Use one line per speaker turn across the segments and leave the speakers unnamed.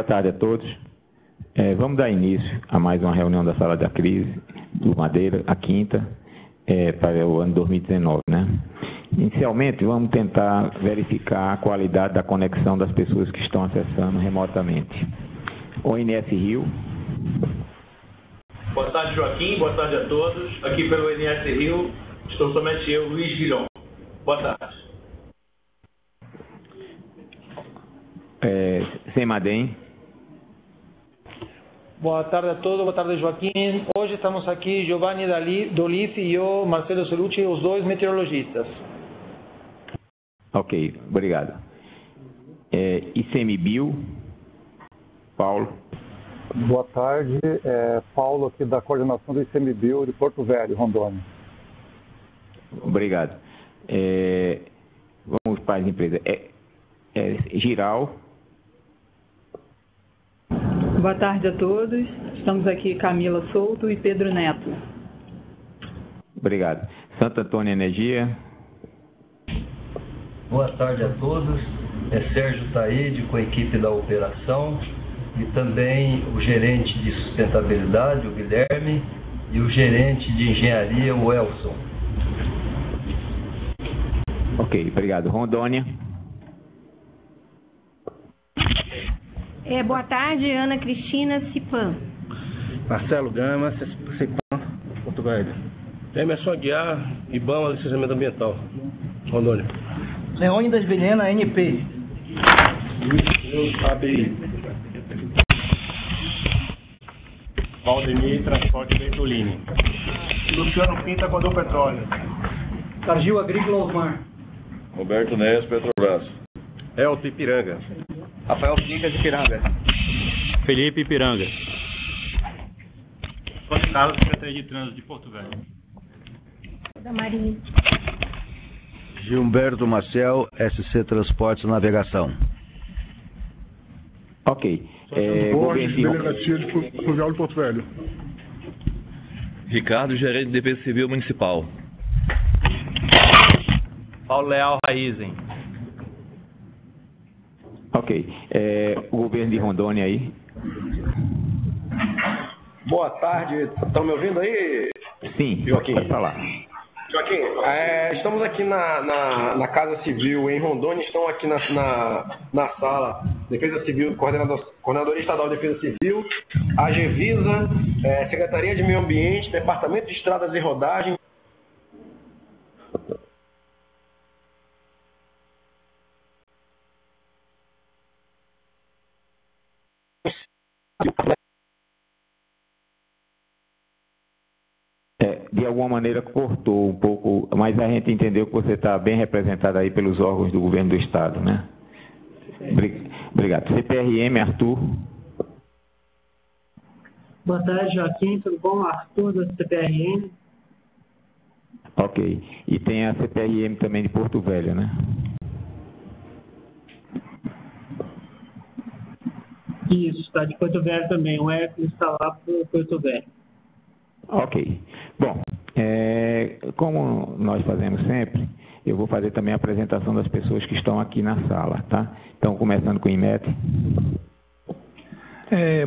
Boa tarde a todos. Vamos dar início a mais uma reunião da Sala da Crise do Madeira, a quinta, para o ano 2019, né? Inicialmente, vamos tentar verificar a qualidade da conexão das pessoas que estão acessando remotamente. ONS Rio.
Boa tarde, Joaquim. Boa tarde a todos. Aqui pelo ONS Rio, estou somente eu, Luiz Guilhom. Boa tarde.
Semadem.
Boa tarde a todos, boa tarde, Joaquim. Hoje estamos aqui, Giovanni Dolif e eu, Marcelo Solucci, os dois meteorologistas.
Ok, obrigado. ICMBio, Paulo.
Boa tarde, Paulo aqui da coordenação do ICMBio de Porto Velho, Rondônia.
Obrigado. Vamos para as empresas. Giral.
Boa tarde a todos. Estamos aqui Camila Souto e Pedro Neto.
Obrigado. Santo Antônio Energia.
Boa tarde a todos. Sérgio Taide com a equipe da operação e também o gerente de sustentabilidade, o Guilherme, e o gerente de engenharia, o Elson.
Ok, obrigado. Rondônia.
Boa tarde, Ana Cristina Cipan.
Marcelo Gama, Cipan, Porto Velho. Emerson Aguiar, IBAMA, Licenciamento Ambiental, Rondônia.
Leônidas Vilhena, NP.
Luiz ABI. Valdemir, Transporte Bertolini.
Luciano Pinta, Codor Petróleo. Targil Agrícola Osmar.
Roberto Neves, Petrobras.
Elton Ipiranga.
Rafael Ficas de Ipiranga.
Felipe Ipiranga.
Antônio Carlos, Secretaria de Trânsito de Porto Velho.
Da Marinha.
Gilberto Maciel, SC Transportes e Navegação.
Ok.
Borges, Delegacia de Fluvial de Porto Velho.
Ricardo, Gerente de Defesa Civil Municipal.
Paulo Leal Raizen.
Ok. O governo de Rondônia aí.
Boa tarde. Estão me ouvindo aí?
Sim,
Joaquim.
pode falar.
Joaquim, estamos aqui na Casa Civil em Rondônia, estão aqui na sala Defesa Civil, Coordenadoria Estadual de Defesa Civil, a Agevisa, Secretaria de Meio Ambiente, Departamento de Estradas e Rodagem.
De alguma maneira cortou um pouco, mas a gente entendeu que você está bem representado aí pelos órgãos do governo do estado, né? Obrigado. CPRM, Arthur.
Boa tarde, Joaquim. Tudo bom? Arthur, da CPRM.
Ok. E tem a CPRM também de Porto Velho, né?
Isso, está de Porto Velho também. O Hércules está lá para Porto Velho.
Ok. Bom, como nós fazemos sempre, eu vou fazer também a apresentação das pessoas que estão aqui na sala, tá? Então, começando com o IMET.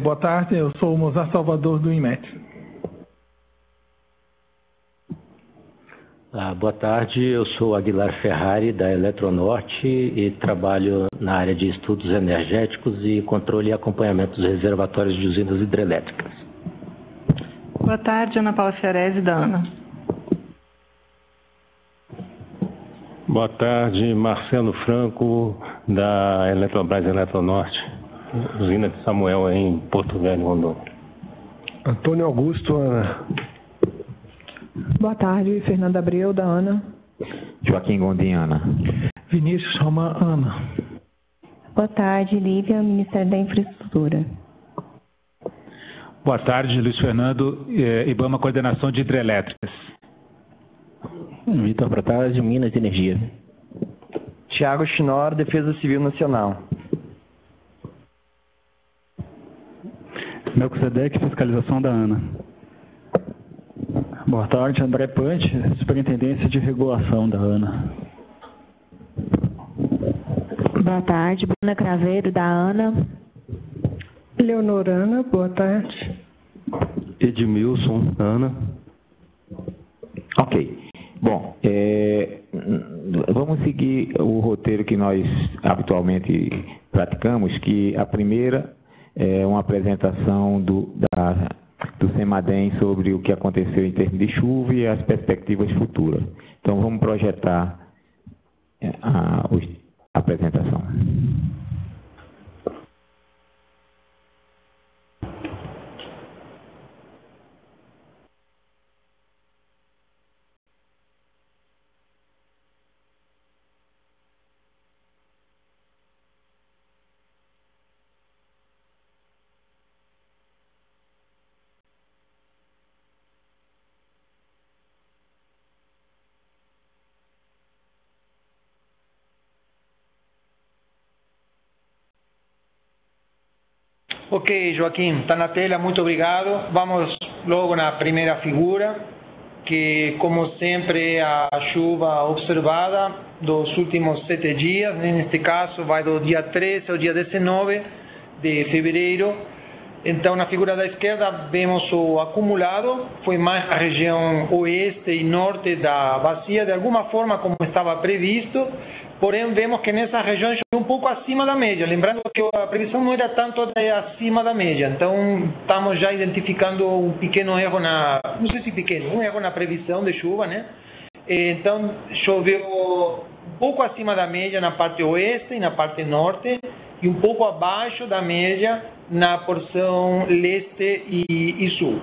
Boa tarde, eu sou o Mozart Salvador do IMET.
Boa tarde, eu sou Aguilar Ferrari da Eletronorte e trabalho na área de estudos energéticos e controle e acompanhamento dos reservatórios de usinas hidrelétricas.
Boa tarde, Ana Paula Fiarese, da ANA.
Boa tarde, Marcelo Franco, da Eletrobras Eletronorte, usina de Samuel em Porto Velho, Rondônia.
Antônio Augusto, Ana.
Boa tarde, Fernanda Abreu, da ANA.
Joaquim Gondim, Ana.
Vinícius Roman, Ana.
Boa tarde, Lívia, Ministério da Infraestrutura.
Boa tarde, Luiz Fernando, IBAMA Coordenação de Hidrelétricas.
Vitor Protásio, de Minas e Energia.
Tiago Chinor, Defesa Civil Nacional.
Melquisedeque, Fiscalização da ANA.
Boa tarde, André Pante, Superintendência de Regulação da ANA.
Boa tarde, Bruna Craveiro, da ANA.
Leonorana, boa tarde.
Edmilson, Ana.
Ok. Bom, vamos seguir o roteiro que nós habitualmente praticamos, que a primeira é uma apresentação do CEMADEM sobre o que aconteceu em termos de chuva e as perspectivas futuras. Então, vamos projetar a apresentação.
Ok, Joaquim, está na tela, muito obrigado. Vamos logo na primeira figura, que como sempre é a chuva observada dos últimos 7 dias, neste caso vai do dia 13 ao dia 19 de fevereiro. Então, na figura da esquerda, vemos o acumulado, foi mais a região oeste e norte da bacia, de alguma forma como estava previsto, porém vemos que nessa região choveu um pouco acima da média, lembrando que a previsão não era tanto acima da média, então estamos já identificando um pequeno erro não sei se pequeno, um erro na previsão de chuva, né? Então choveu um pouco acima da média na parte oeste e na parte norte, e um pouco abaixo da média na porção leste e sul.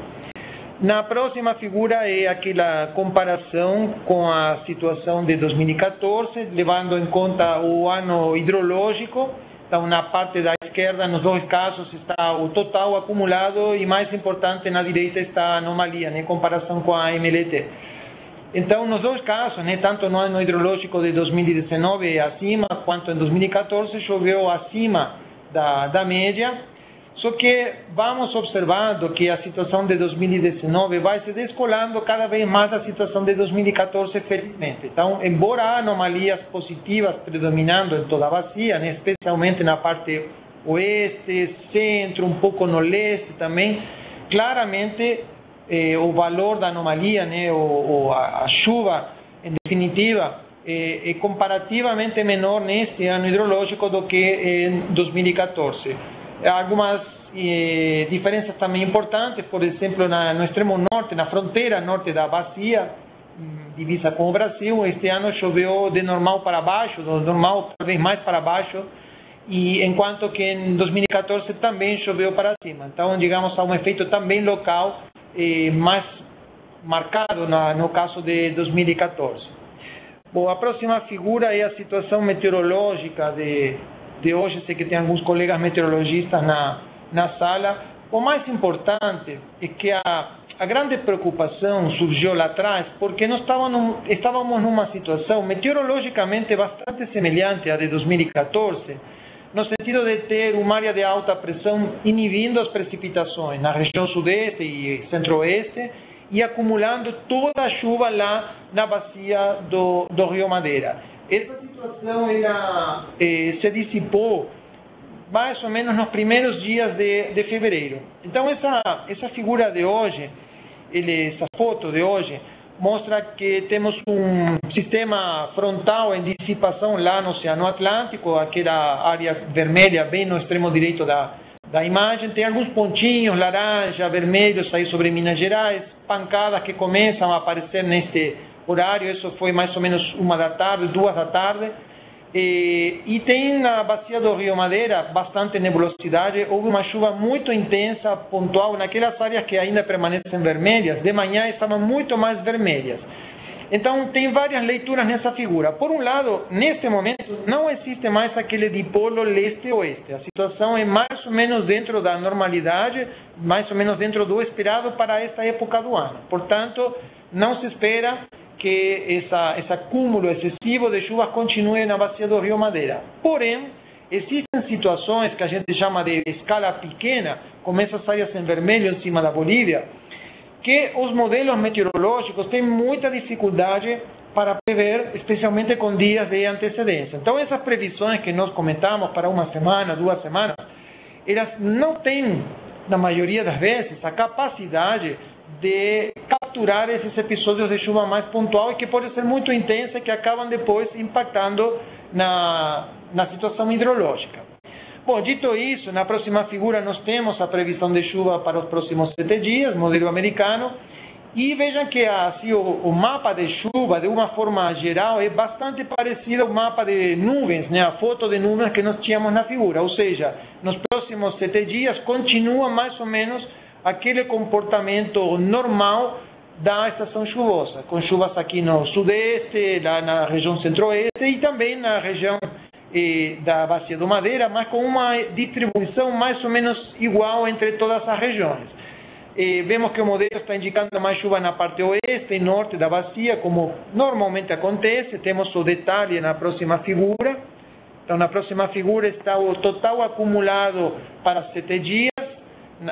Na próxima figura é aquela comparação com a situação de 2014, levando em conta o ano hidrológico. Então, na parte da esquerda, nos dois casos, está o total acumulado e, mais importante, na direita está a anomalia, em comparação com a MLT. Então, nos dois casos, tanto no ano hidrológico de 2019 acima, quanto em 2014, choveu acima da média. Só que vamos observando que a situação de 2019 vai se descolando cada vez mais da situação de 2014, felizmente. Então, embora há anomalias positivas predominando em toda a bacia, especialmente na parte oeste, centro, um pouco no leste também, claramente o valor da anomalia, a chuva, em definitiva, é comparativamente menor neste ano hidrológico do que em 2014. Algumas diferenças também importantes, por exemplo, no extremo norte, na fronteira norte da bacia, divisa com o Brasil, este ano choveu de normal para baixo, do normal talvez mais para baixo, e enquanto que em 2014 também choveu para cima. Então, digamos, há um efeito também local mais marcado no caso de 2014. Bom, a próxima figura é a situação meteorológica de hoje. Sei que tem alguns colegas meteorologistas na sala. O mais importante é que a grande preocupação surgiu lá atrás porque nós estávamos numa situação meteorologicamente bastante semelhante à de 2014, no sentido de ter uma área de alta pressão inibindo as precipitações na região sudeste e centro-oeste e acumulando toda a chuva lá na bacia do Rio Madeira. Essa situação se dissipou mais ou menos nos primeiros dias de fevereiro. Então, essa figura de hoje, essa foto de hoje, mostra que temos um sistema frontal em dissipação lá no Oceano Atlântico, aquela área vermelha bem no extremo direito da imagem. Tem alguns pontinhos laranja, vermelhos aí sobre Minas Gerais, pancadas que começam a aparecer neste horário. Isso foi mais ou menos 1 da tarde, 2 da tarde. E tem na bacia do Rio Madeira bastante nebulosidade. Houve uma chuva muito intensa, pontual, naquelas áreas que ainda permanecem vermelhas. De manhã estavam muito mais vermelhas. Então, tem várias leituras nessa figura. Por um lado, neste momento, não existe mais aquele dipolo leste-oeste. A situação é mais ou menos dentro da normalidade, mais ou menos dentro do esperado para esta época do ano. Portanto, não se espera que esse acúmulo excessivo de chuvas continue na bacia do Rio Madeira. Porém, existem situações que a gente chama de escala pequena, como essas áreas em vermelho em cima da Bolívia, que os modelos meteorológicos têm muita dificuldade para prever, especialmente com dias de antecedência. Então, essas previsões que nós comentamos para 1 semana, 2 semanas, elas não têm, na maioria das vezes, a capacidade de capturar esses episódios de chuva mais pontual e que pode ser muito intensa e que acabam depois impactando na situação hidrológica. Bom, dito isso, na próxima figura nós temos a previsão de chuva para os próximos 7 dias, modelo americano, e vejam que assim, o mapa de chuva, de uma forma geral, é bastante parecido ao mapa de nuvens, né? A foto de nuvens que nós tínhamos na figura, ou seja, nos próximos 7 dias continua mais ou menos aquele comportamento normal da estação chuvosa, com chuvas aqui no sudeste, lá na região centro-oeste e também na região da Bacia do Madeira, mas com uma distribuição mais ou menos igual entre todas as regiões. Vemos que o modelo está indicando mais chuva na parte oeste e norte da bacia, como normalmente acontece. Temos o detalhe na próxima figura. Então, na próxima figura está o total acumulado para 7 dias,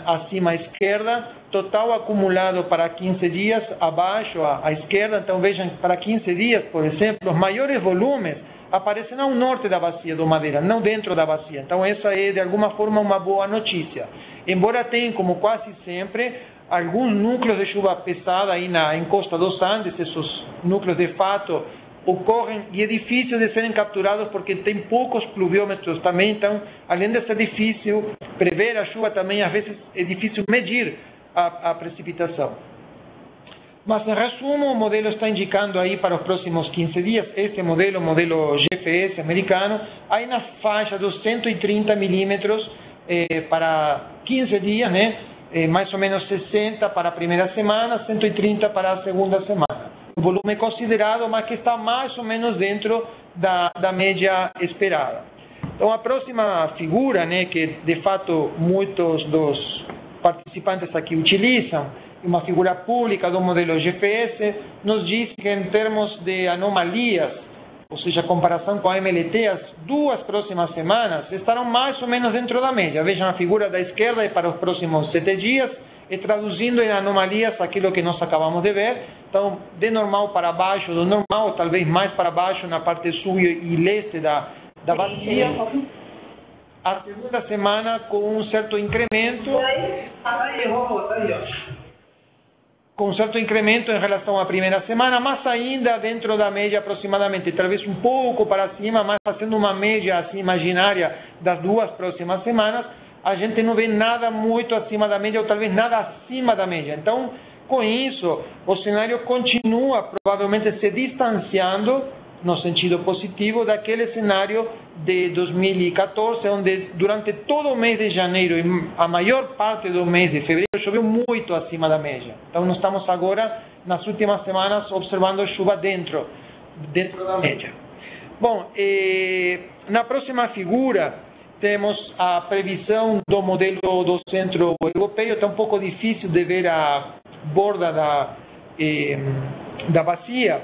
acima à esquerda, total acumulado para 15 dias, abaixo à esquerda. Então, vejam, para 15 dias, por exemplo, os maiores volumes aparecem ao norte da Bacia do Madeira, não dentro da bacia. Então, essa é, de alguma forma, uma boa notícia. Embora tenha, como quase sempre, alguns núcleos de chuva pesada aí na encosta dos Andes, esses núcleos, de fato, ocorrem e é difícil de serem capturados porque tem poucos pluviômetros também. Então, além de ser difícil prever a chuva, também, às vezes, é difícil medir a precipitação. Mas, em resumo, o modelo está indicando aí para os próximos 15 dias, esse modelo, o modelo GFS americano, aí na faixa dos 130 milímetros para 15 dias, né? Mais ou menos 60 para a primeira semana, 130 para a segunda semana. Um volume considerado, mas que está mais ou menos dentro da média esperada. Então, a próxima figura, né, que de fato muitos dos participantes aqui utilizam, uma figura pública do modelo GFS, nos diz que em termos de anomalias, ou seja, comparação com a MLT, as 2 próximas semanas estarão mais ou menos dentro da média. Vejam a figura da esquerda para os próximos 7 dias, e traduzindo em anomalias aquilo que nós acabamos de ver. Então, de normal para baixo do normal, talvez mais para baixo na parte sul e leste da bacia. A segunda semana com um certo incremento. Com um certo incremento em relação à primeira semana, mas ainda dentro da média aproximadamente, talvez um pouco para cima, mas fazendo uma média assim imaginária das 2 próximas semanas, a gente não vê nada muito acima da média, ou talvez nada acima da média. Então, com isso, o cenário continua provavelmente se distanciando, no sentido positivo, daquele cenário de 2014, onde durante todo o mês de janeiro e a maior parte do mês de fevereiro choveu muito acima da média. Então, nós estamos agora, nas últimas semanas, observando chuva dentro da média. Bom, na próxima figura, temos a previsão do modelo do centro europeu. Está um pouco difícil de ver a borda da bacia.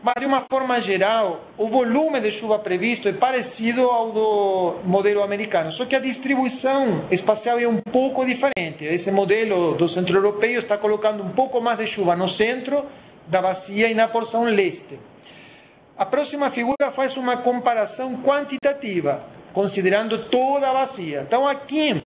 Mas, de uma forma geral, o volume de chuva previsto é parecido ao do modelo americano, só que a distribuição espacial é um pouco diferente. Esse modelo do centro europeu está colocando um pouco mais de chuva no centro da bacia e na porção leste. A próxima figura faz uma comparação quantitativa, considerando toda a bacia. Então, aqui,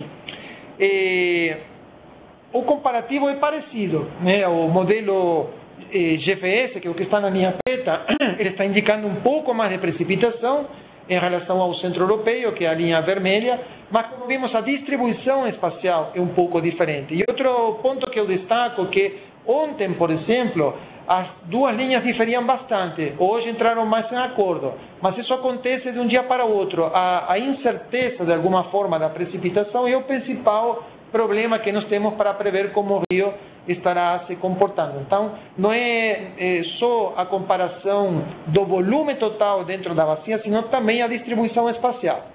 o comparativo é parecido, né? O modelo GFS, que é o que está na linha preta, ele está indicando um pouco mais de precipitação em relação ao centro europeu, que é a linha vermelha, mas, como vimos, a distribuição espacial é um pouco diferente. E outro ponto que eu destaco é que ontem, por exemplo, as 2 linhas diferiam bastante. Hoje entraram mais em acordo, mas isso acontece de um dia para outro. A incerteza, de alguma forma, da precipitação é o principal problema que nós temos para prever como o rio estará se comportando. Então, não é só a comparação do volume total dentro da bacia, sino também a distribuição espacial.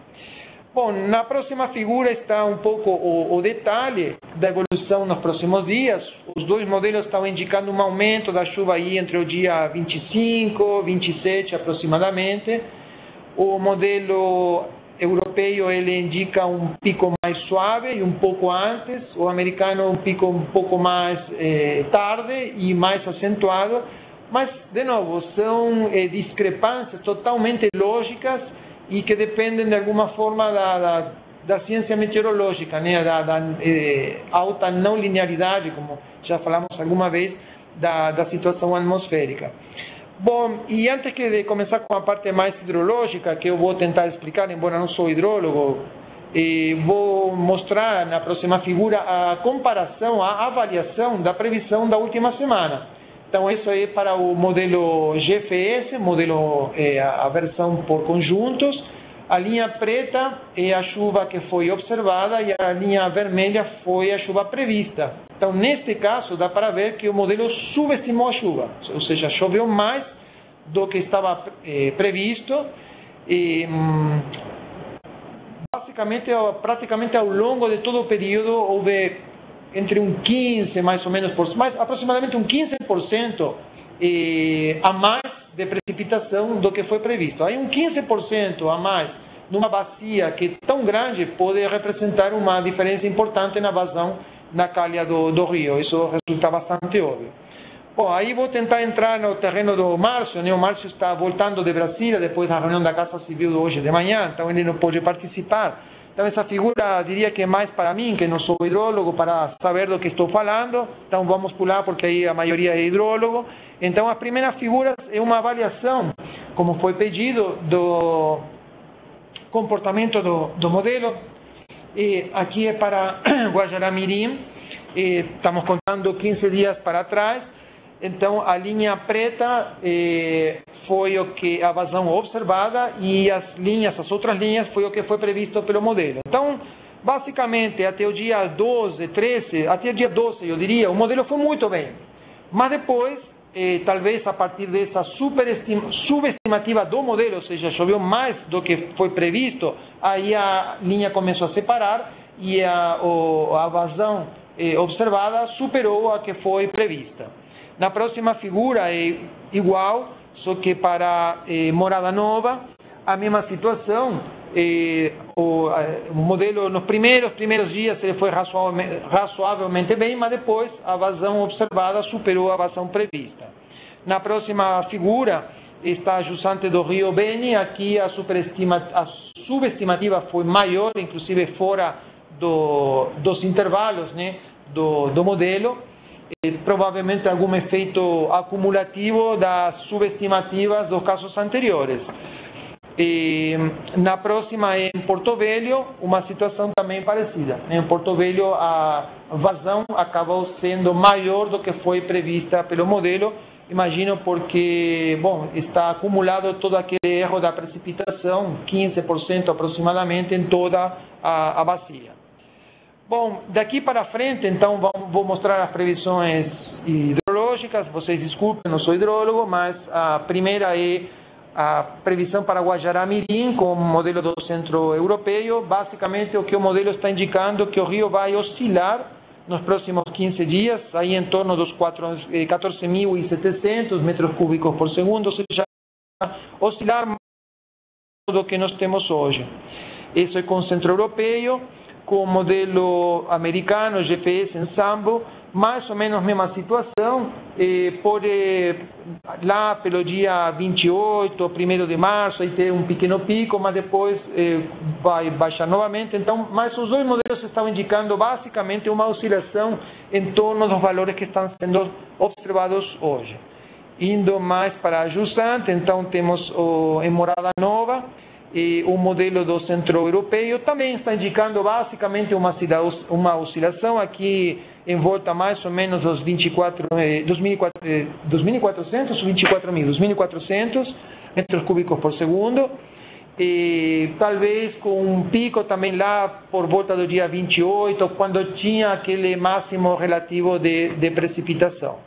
Bom, na próxima figura está um pouco o detalhe da evolução nos próximos dias. Os 2 modelos estão indicando um aumento da chuva aí entre o dia 25, 27 aproximadamente. O modelo europeu, ele indica um pico mais suave e um pouco antes, o americano um pico um pouco mais tarde e mais acentuado, mas, de novo, são discrepâncias totalmente lógicas e que dependem, de alguma forma, da ciência meteorológica, né, da alta não linearidade, como já falamos alguma vez, da situação atmosférica. Bom, e antes de começar com a parte mais hidrológica, que eu vou tentar explicar, embora não sou hidrólogo, vou mostrar na próxima figura a comparação, a avaliação da previsão da última semana. Então, isso é para o modelo GFS, modelo, a versão por conjuntos. A linha preta é a chuva que foi observada e a linha vermelha foi a chuva prevista. Então, neste caso, dá para ver que o modelo subestimou a chuva, ou seja, choveu mais do que estava previsto. Basicamente, praticamente ao longo de todo o período, houve entre um 15%, mais ou menos, aproximadamente um 15% a mais de precipitação do que foi previsto. Aí um 15% a mais numa bacia que é tão grande pode representar uma diferença importante na vazão na calha do rio. Isso resulta bastante óbvio. Bom, aí vou tentar entrar no terreno do Márcio, né? O Márcio está voltando de Brasília depois da reunião da Casa Civil hoje de manhã, então ele não pode participar. Então essa figura diria que é mais para mim, que não sou hidrólogo, para saber do que estou falando. Então vamos pular porque aí a maioria é hidrólogo. Então a primeira figura é uma avaliação, como foi pedido, do comportamento do modelo. E aqui é para Guajará-Mirim, estamos contando 15 dias para trás. Então a linha preta foi a vazão observada e as outras linhas foi o que foi previsto pelo modelo. Então, basicamente, até o dia 12, 13, até o dia 12, eu diria, o modelo foi muito bem. Mas depois, talvez a partir dessa subestimativa do modelo, ou seja, choveu mais do que foi previsto, aí a linha começou a separar e a vazão observada superou a que foi prevista. Na próxima figura é igual, só que para Morada Nova, a mesma situação. O modelo, nos primeiros dias, ele foi razoavelmente bem, mas depois a vazão observada superou a vazão prevista. Na próxima figura está Jusante do Rio Beni. Aqui a subestimativa foi maior, inclusive fora dos intervalos, né, do modelo. Provavelmente algum efeito acumulativo das subestimativas dos casos anteriores. Na próxima, em Porto Velho, uma situação também parecida. Em Porto Velho, a vazão acabou sendo maior do que foi prevista pelo modelo. Imagino porque, está acumulado todo aquele erro da precipitação, 15% aproximadamente, em toda a bacia. Bom, daqui para frente, então, vou mostrar as previsões hidrológicas. Vocês desculpem, não sou hidrólogo, mas a primeira é a previsão para Guajará-Mirim, com o modelo do Centro Europeu. Basicamente, o que o modelo está indicando é que o rio vai oscilar nos próximos 15 dias, aí em torno dos 14.700 metros cúbicos por segundo, ou seja, oscilar mais do que nós temos hoje. Isso é com o Centro Europeu. Com o modelo americano, GFS Ensemble, mais ou menos a mesma situação, lá pelo dia 28, 1º de março, aí ter um pequeno pico, mas depois vai baixar novamente. Então, mas os dois modelos estão indicando basicamente uma oscilação em torno dos valores que estão sendo observados hoje. Indo mais para Jusante, então temos em Morada Nova, e o modelo do Centro Europeu também está indicando basicamente uma oscilação aqui em volta mais ou menos dos 2.400 metros cúbicos por segundo, e talvez com um pico também lá por volta do dia 28, quando tinha aquele máximo relativo de precipitação.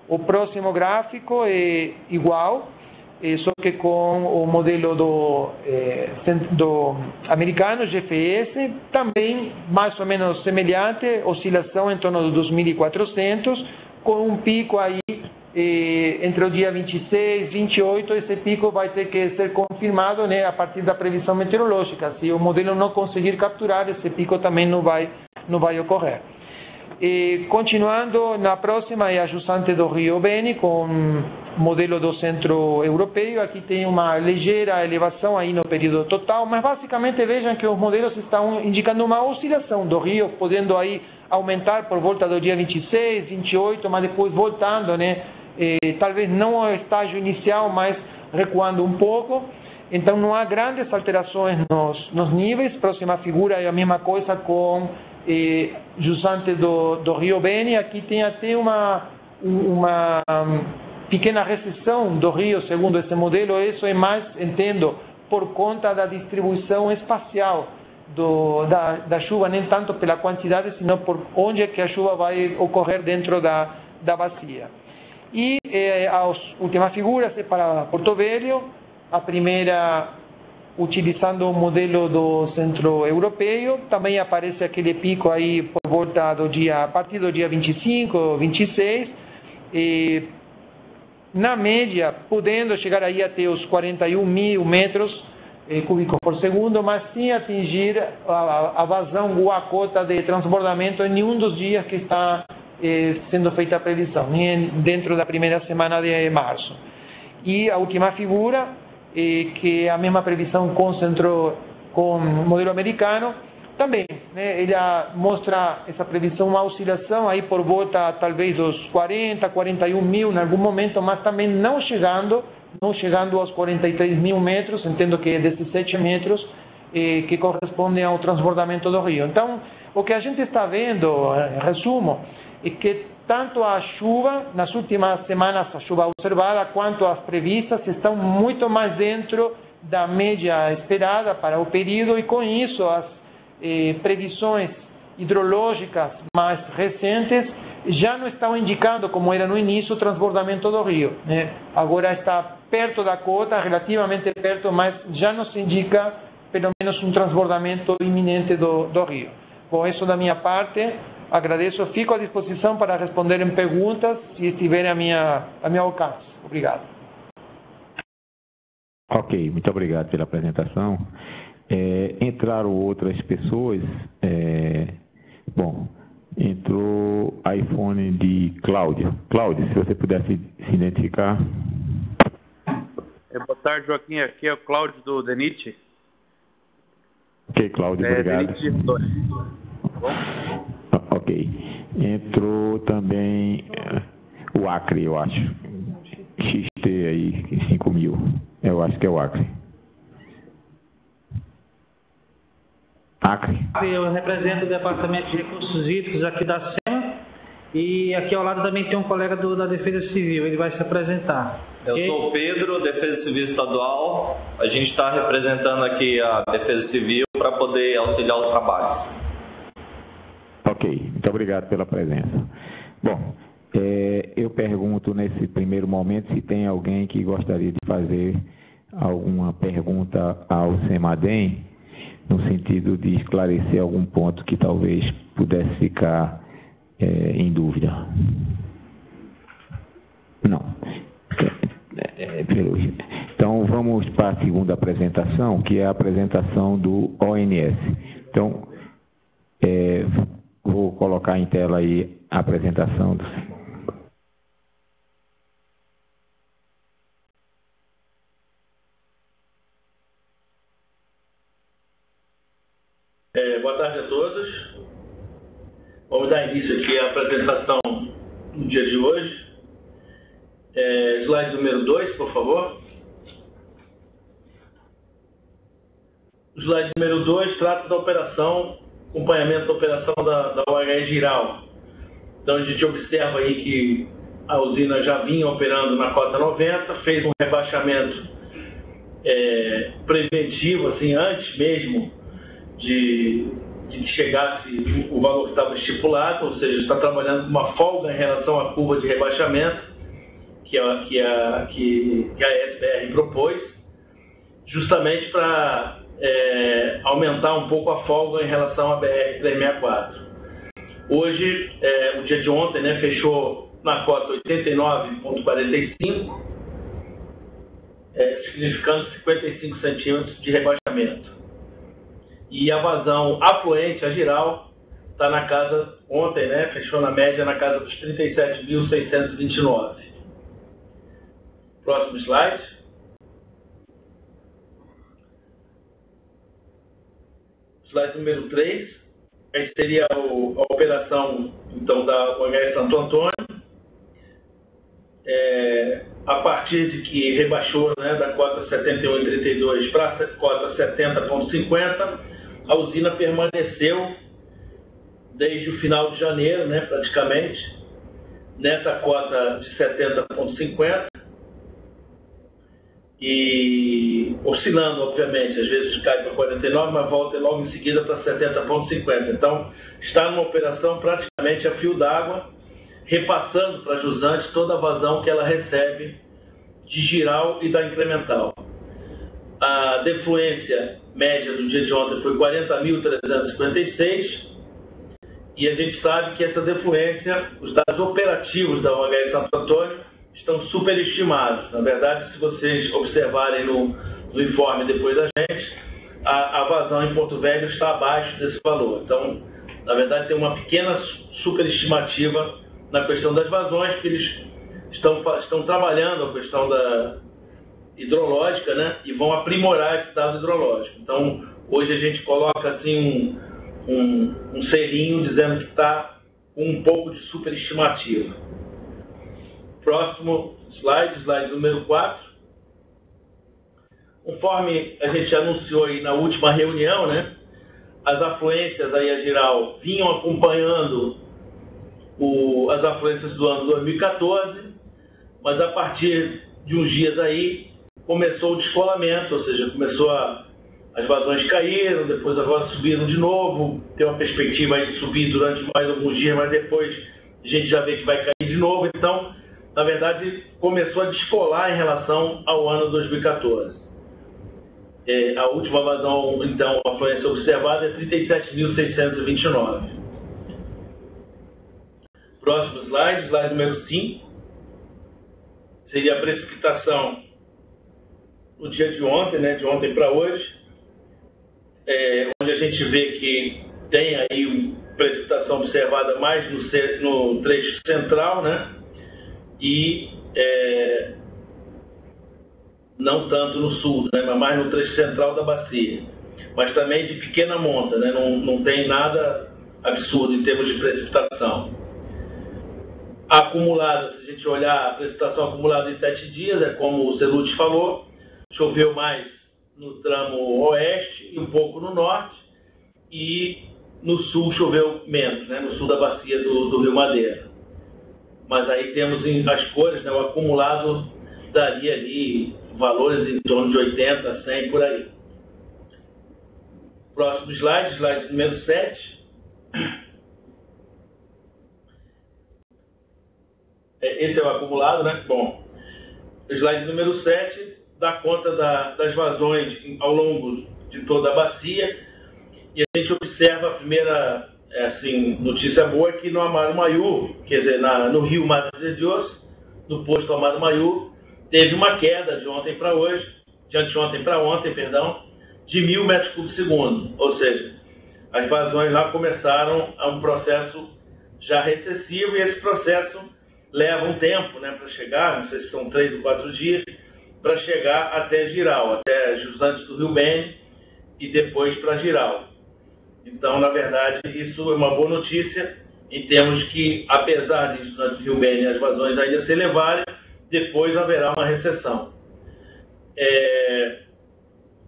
O próximo gráfico é igual, só que com o modelo do americano, GFS, também mais ou menos semelhante, oscilação em torno dos 2.400, com um pico aí entre o dia 26 e 28, esse pico vai ter que ser confirmado, né, a partir da previsão meteorológica. Se o modelo não conseguir capturar, esse pico também não vai ocorrer. Continuando, na próxima é a Jusante do Rio Beni, com modelo do centro europeu. Aqui tem uma ligeira elevação aí no período total, mas basicamente vejam que os modelos estão indicando uma oscilação do rio, podendo aí aumentar por volta do dia 26, 28, mas depois voltando, né? Talvez não ao estágio inicial, mas recuando um pouco. Então não há grandes alterações nos níveis. Próxima figura é a mesma coisa com jusante do rio Beni. Aqui tem até uma pequena recessão do rio, segundo esse modelo. Isso é mais, entendo, por conta da distribuição espacial da chuva, nem tanto pela quantidade, senão por onde é que a chuva vai ocorrer dentro da bacia. E a última figura é para Porto Velho, a primeira utilizando o modelo do centro europeu. Também aparece aquele pico aí por volta do dia, a partir do dia 25, 26, e na média, podendo chegar aí até os 41 mil metros cúbicos por segundo, mas sem atingir a vazão ou a cota de transbordamento em nenhum dos dias que está sendo feita a previsão, nem dentro da primeira semana de março. E a última figura, que é a mesma previsão com o modelo americano, também, né, ele mostra essa previsão, uma oscilação aí por volta talvez dos 40, 41 mil em algum momento, mas também não chegando aos 43 mil metros, entendo que é 17 metros, que correspondem ao transbordamento do rio. Então, o que a gente está vendo, em resumo, é que tanto a chuva, nas últimas semanas, a chuva observada, quanto as previstas, estão muito mais dentro da média esperada para o período, e com isso as previsões hidrológicas mais recentes já não estão indicando, como era no início, o transbordamento do rio, né? Agora está perto da cota, relativamente perto, mas já não se indica, pelo menos, um transbordamento iminente do rio. Bom, isso da minha parte. Agradeço, fico à disposição para responderem perguntas, se estiverem a meu alcance. Obrigado.
Ok, muito obrigado pela apresentação. Entraram outras pessoas. Bom, entrou iPhone de Cláudio. Cláudio, se você pudesse se identificar.
Boa tarde, Joaquim. Aqui é o Cláudio do DENIT.
Ok, Cláudio, obrigado. Ok. Entrou também o Acre, eu acho. XT aí, 5 mil. Eu acho que é o Acre. Acre.
Eu represento o Departamento de Recursos Hídricos aqui da SEMA. E aqui ao lado também tem um colega da Defesa Civil, ele vai se apresentar.
Eu sou o Pedro, Defesa Civil Estadual. A gente está representando aqui a Defesa Civil para poder auxiliar os trabalhos.
Ok, muito obrigado pela presença. Bom, eu pergunto nesse primeiro momento se tem alguém que gostaria de fazer alguma pergunta ao CEMADEM, no sentido de esclarecer algum ponto que talvez pudesse ficar em dúvida. Não. Então, vamos para a segunda apresentação, que é a apresentação do ONS. Então, vou colocar em tela aí a apresentação do...
Boa tarde a todos. Vamos dar início aqui à apresentação do dia de hoje. Slide número 2, por favor. O slide número 2 trata da operação, acompanhamento da operação da OHE Giral. Então a gente observa aí que a usina já vinha operando na cota 90, fez um rebaixamento preventivo, assim, antes mesmo de que chegasse o valor que estava estipulado, ou seja, está trabalhando com uma folga em relação à curva de rebaixamento que a SBR propôs, justamente para aumentar um pouco a folga em relação à BR-364. Hoje, o dia de ontem, né, fechou na cota 89,45, significando 55 centímetros de rebaixamento. E a vazão afluente, a Giral, está na casa, ontem, né, fechou na média na casa dos 37.629. Próximo slide. Slide número 3. Essa seria a operação, então, da OHS Santo Antônio. A partir de que rebaixou, né, da cota 71,32 para a cota 70,50, a usina permaneceu desde o final de janeiro, né, praticamente, nessa cota de 70,50 e oscilando, obviamente, às vezes cai para 49, mas volta logo em seguida para 70,50. Então, está numa operação praticamente a fio d'água, repassando para a jusante toda a vazão que ela recebe de giral e da incremental. A defluência média do dia de ontem foi 40.356 e a gente sabe que essa defluência, os dados operativos da OHS Santo Antônio estão superestimados. Na verdade, se vocês observarem no informe depois da gente, a vazão em Porto Velho está abaixo desse valor. Então, na verdade, tem uma pequena superestimativa na questão das vazões, que eles estão trabalhando a questão da hidrológica, né, e vão aprimorar esse dado hidrológico. Então, hoje a gente coloca assim um selinho dizendo que está com um pouco de superestimativa. Próximo slide número 4. Conforme a gente anunciou aí na última reunião, né, as afluências aí a giral vinham acompanhando as afluências do ano 2014, mas a partir de uns dias aí começou o descolamento, ou seja, as vazões caíram, depois agora subiram de novo, tem uma perspectiva aí de subir durante mais alguns dias, mas depois a gente já vê que vai cair de novo. Então, na verdade, começou a descolar em relação ao ano 2014. A última vazão, então, a afluência observada é 37.629. Próximo slide número 5. Seria a precipitação no dia de ontem, né, de ontem para hoje, onde a gente vê que tem aí precipitação observada mais no trecho central, né, e não tanto no sul, né, mas mais no trecho central da bacia, mas também de pequena monta, né, não tem nada absurdo em termos de precipitação. Acumulada, se a gente olhar a precipitação acumulada em 7 dias, é como o Celucci falou, choveu mais no tramo oeste e um pouco no norte, e no sul choveu menos, né, no sul da bacia do Rio Madeira. Mas aí temos as cores, né, o acumulado daria ali valores em torno de 80, 100, por aí. Próximo slide número 7. Esse é o acumulado, né? Bom, o slide número 7 dá conta das vazões ao longo de toda a bacia, e a gente observa a primeira notícia boa é que no Amaro Maiú, quer dizer, no rio Madre de Deus, no posto Amaro Maiú, teve uma queda de anteontem para ontem, de 1.000 metros cúbicos segundo, ou seja, as vazões lá começaram a um processo já recessivo, e esse processo leva um tempo, né, para chegar, não sei se são 3 ou 4 dias, para chegar até Giral, até Jusante do Rio Bene e depois para Giral. Então, na verdade, isso é uma boa notícia, em termos que, apesar de Jusante do Rio Bene as vazões ainda se elevarem, depois haverá uma recessão.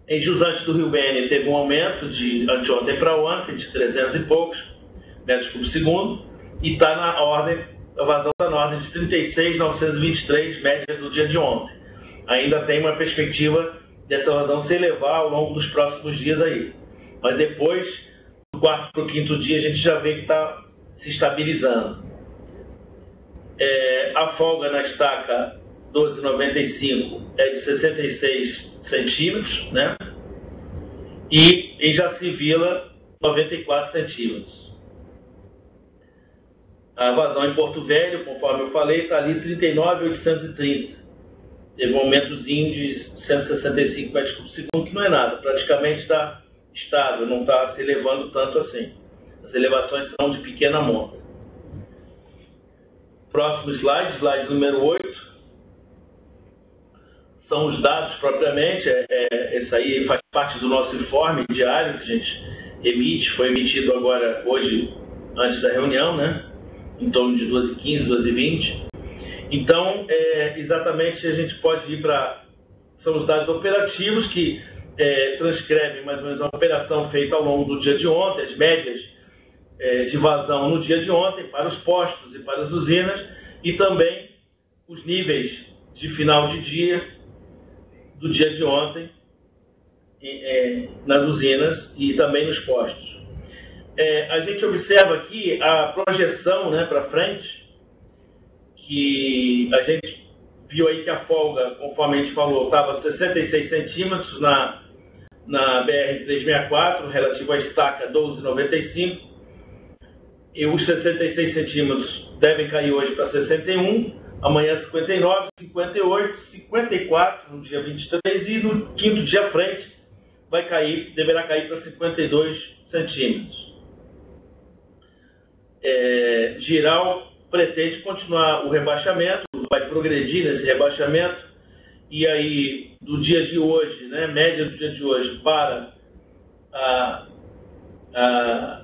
Em Jusante do Rio Bene teve um aumento de anteontem para ontem, de 300 e poucos metros cúbicos segundo, e está a vazão está na ordem de 36.923 média do dia de ontem. Ainda tem uma perspectiva dessa vazão se elevar ao longo dos próximos dias aí. Mas depois, do 4º para o 5º dia, a gente já vê que está se estabilizando. A folga na estaca 12,95 é de 66 centímetros, né? E em Jacivila, 94 centímetros. A vazão em Porto Velho, conforme eu falei, está ali 39.830. Teve um aumentozinho de 165 metros por segundo, que não é nada. Praticamente está estável, não está se elevando tanto assim. As elevações são de pequena monta. Próximo slide número 8. são os dados propriamente. Esse aí faz parte do nosso informe diário que a gente emite, foi emitido agora hoje, antes da reunião, né? Em torno de 12h15, 12h20. Então, exatamente, a gente pode ir para... São os dados operativos que transcrevem mais ou menos a operação feita ao longo do dia de ontem, as médias de vazão no dia de ontem para os postos e para as usinas, e também os níveis de final de dia do dia de ontem nas usinas e também nos postos. A gente observa aqui a projeção, né, para frente, que a gente viu aí que a folga, conforme a gente falou, estava 66 centímetros na BR-364, relativo à estaca 12,95, e os 66 centímetros devem cair hoje para 61, amanhã 59, 58, 54 no dia 23, e no quinto dia à frente deverá cair para 52 centímetros. Giral pretende continuar o rebaixamento, vai progredir nesse rebaixamento, e aí do dia de hoje, né, média do dia de hoje para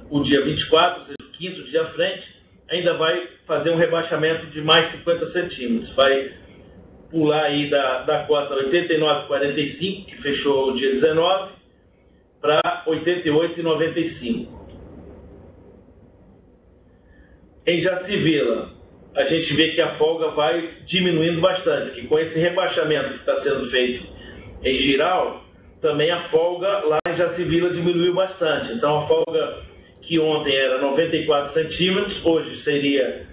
o dia 24, ou seja, o quinto dia à frente, ainda vai fazer um rebaixamento de mais 50 centímetros, vai pular aí da cota 89,45, que fechou o dia 19, para 88,95. Em Jacivila, a gente vê que a folga vai diminuindo bastante, que com esse rebaixamento que está sendo feito em Giral, também a folga lá em Jacivila diminuiu bastante. Então a folga que ontem era 94 centímetros, hoje seria,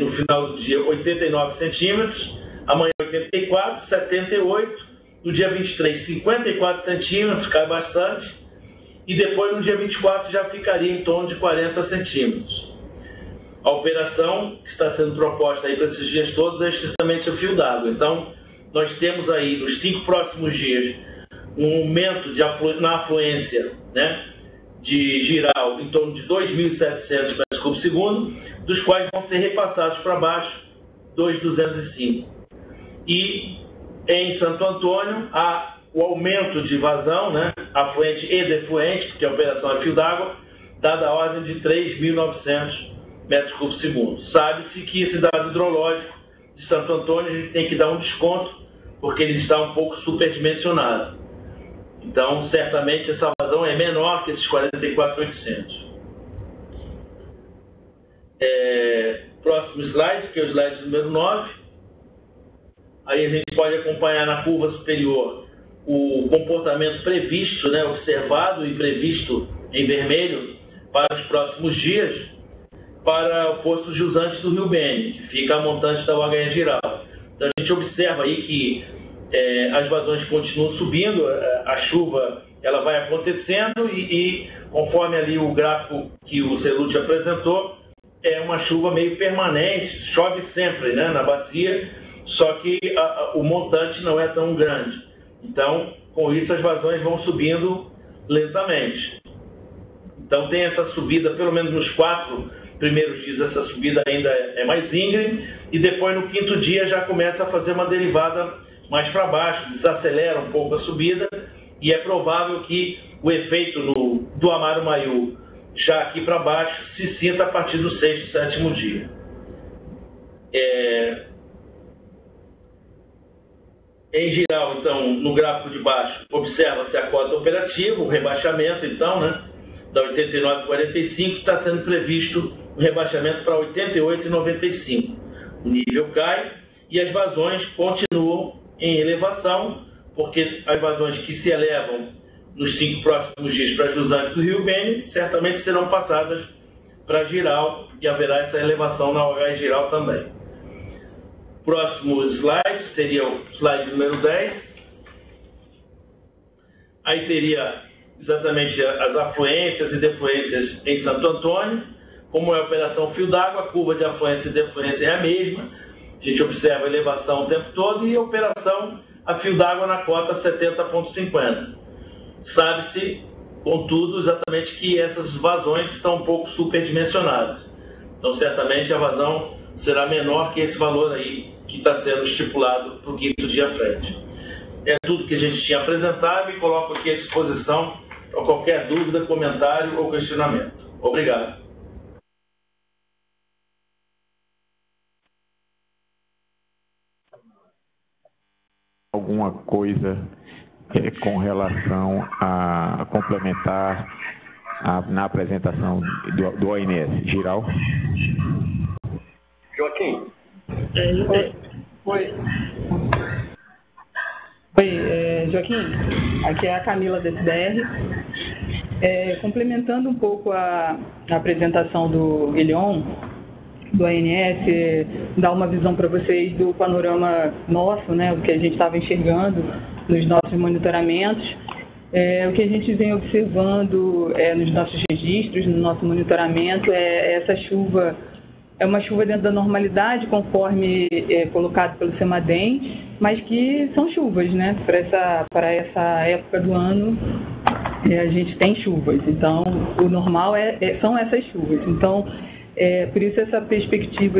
no final do dia, 89 centímetros, amanhã 84, 78, no dia 23, 54 centímetros, cai bastante, e depois no dia 24 já ficaria em torno de 40 centímetros. A operação que está sendo proposta aí para esses dias todos é estritamente o fio d'água. Então, nós temos aí, nos 5 próximos dias, um aumento na afluência, né, de Giral em torno de 2.700 metros cúbicos segundo, dos quais vão ser repassados para baixo 2.205. E em Santo Antônio, há o aumento de vazão, né, afluente e defluente, porque a operação é fio d'água, dada a ordem de 3.900 metros cúbicos segundo. Sabe-se que esse dado hidrológico de Santo Antônio a gente tem que dar um desconto, porque ele está um pouco superdimensionado. Então, certamente, essa vazão é menor que esses 44.800. Próximo slide, que é o slide número 9. Aí a gente pode acompanhar na curva superior o comportamento previsto, né, observado e previsto em vermelho para os próximos dias, para o posto jusante do Rio Beni, que fica a montante da UHE Giral. Então a gente observa aí que as vazões continuam subindo, a chuva ela vai acontecendo e conforme ali o gráfico que o Celucci apresentou, é uma chuva meio permanente, chove sempre, né, na bacia, só que o montante não é tão grande. Então, com isso as vazões vão subindo lentamente. Então tem essa subida, pelo menos nos 4 primeiros dias, essa subida ainda é mais íngreme, e depois no quinto dia já começa a fazer uma derivada mais para baixo, desacelera um pouco a subida, e é provável que o efeito do Amaro Maiú, já aqui para baixo, se sinta a partir do 6º, 7º dia. Em geral, então, no gráfico de baixo, observa-se a cota operativa, o rebaixamento, então, né, da 89,45, está sendo previsto o rebaixamento para 88,95. O nível cai e as vazões continuam em elevação, porque as vazões que se elevam nos 5 próximos dias para Jusante do Rio Beni certamente serão passadas para Giral e haverá essa elevação na UHE Giral também. Próximo slide seria o slide número 10. Aí teria exatamente as afluências e defluências em Santo Antônio. Como é a operação fio d'água, a curva de afluência e defluência é a mesma. A gente observa a elevação o tempo todo e a operação a fio d'água na cota 70,50. Sabe-se, contudo, exatamente que essas vazões estão um pouco superdimensionadas. Então, certamente, a vazão será menor que esse valor aí que está sendo estipulado para o quinto dia à frente. é tudo que a gente tinha apresentado e coloco aqui à disposição para qualquer dúvida, comentário ou questionamento. Obrigado.
Alguma coisa com relação a complementar na apresentação do ONS? Giral?
Joaquim.
Oi, Joaquim, aqui é a Camila da SBR. Complementando um pouco a apresentação do Guilhom, do ANS, dar uma visão para vocês do panorama nosso, né, o que a gente estava enxergando nos nossos monitoramentos. O que a gente vem observando nos nossos registros, no nosso monitoramento, essa chuva é uma chuva dentro da normalidade, conforme colocado pelo CEMADEM, mas que são chuvas, né? Para essa época do ano, a gente tem chuvas. Então, o normal são essas chuvas. Então, por isso essa perspectiva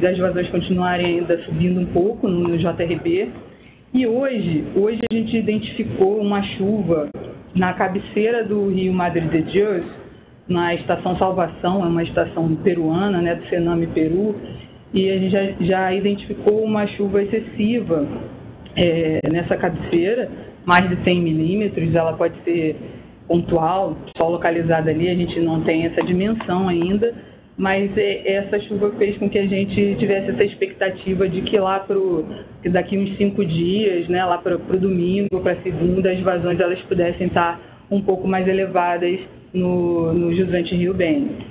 das vazões continuarem ainda subindo um pouco no JRB. E hoje a gente identificou uma chuva na cabeceira do rio Madre de Dios, na estação Salvação, é uma estação peruana, né, do Sename Peru, e a gente já identificou uma chuva excessiva nessa cabeceira, mais de 100 milímetros, ela pode ser pontual, só localizada ali, a gente não tem essa dimensão ainda, mas essa chuva fez com que a gente tivesse essa expectativa de que que daqui uns 5 dias, né, lá para o domingo, para segunda, as vazões elas pudessem estar um pouco mais elevadas no jusante Rio Beni.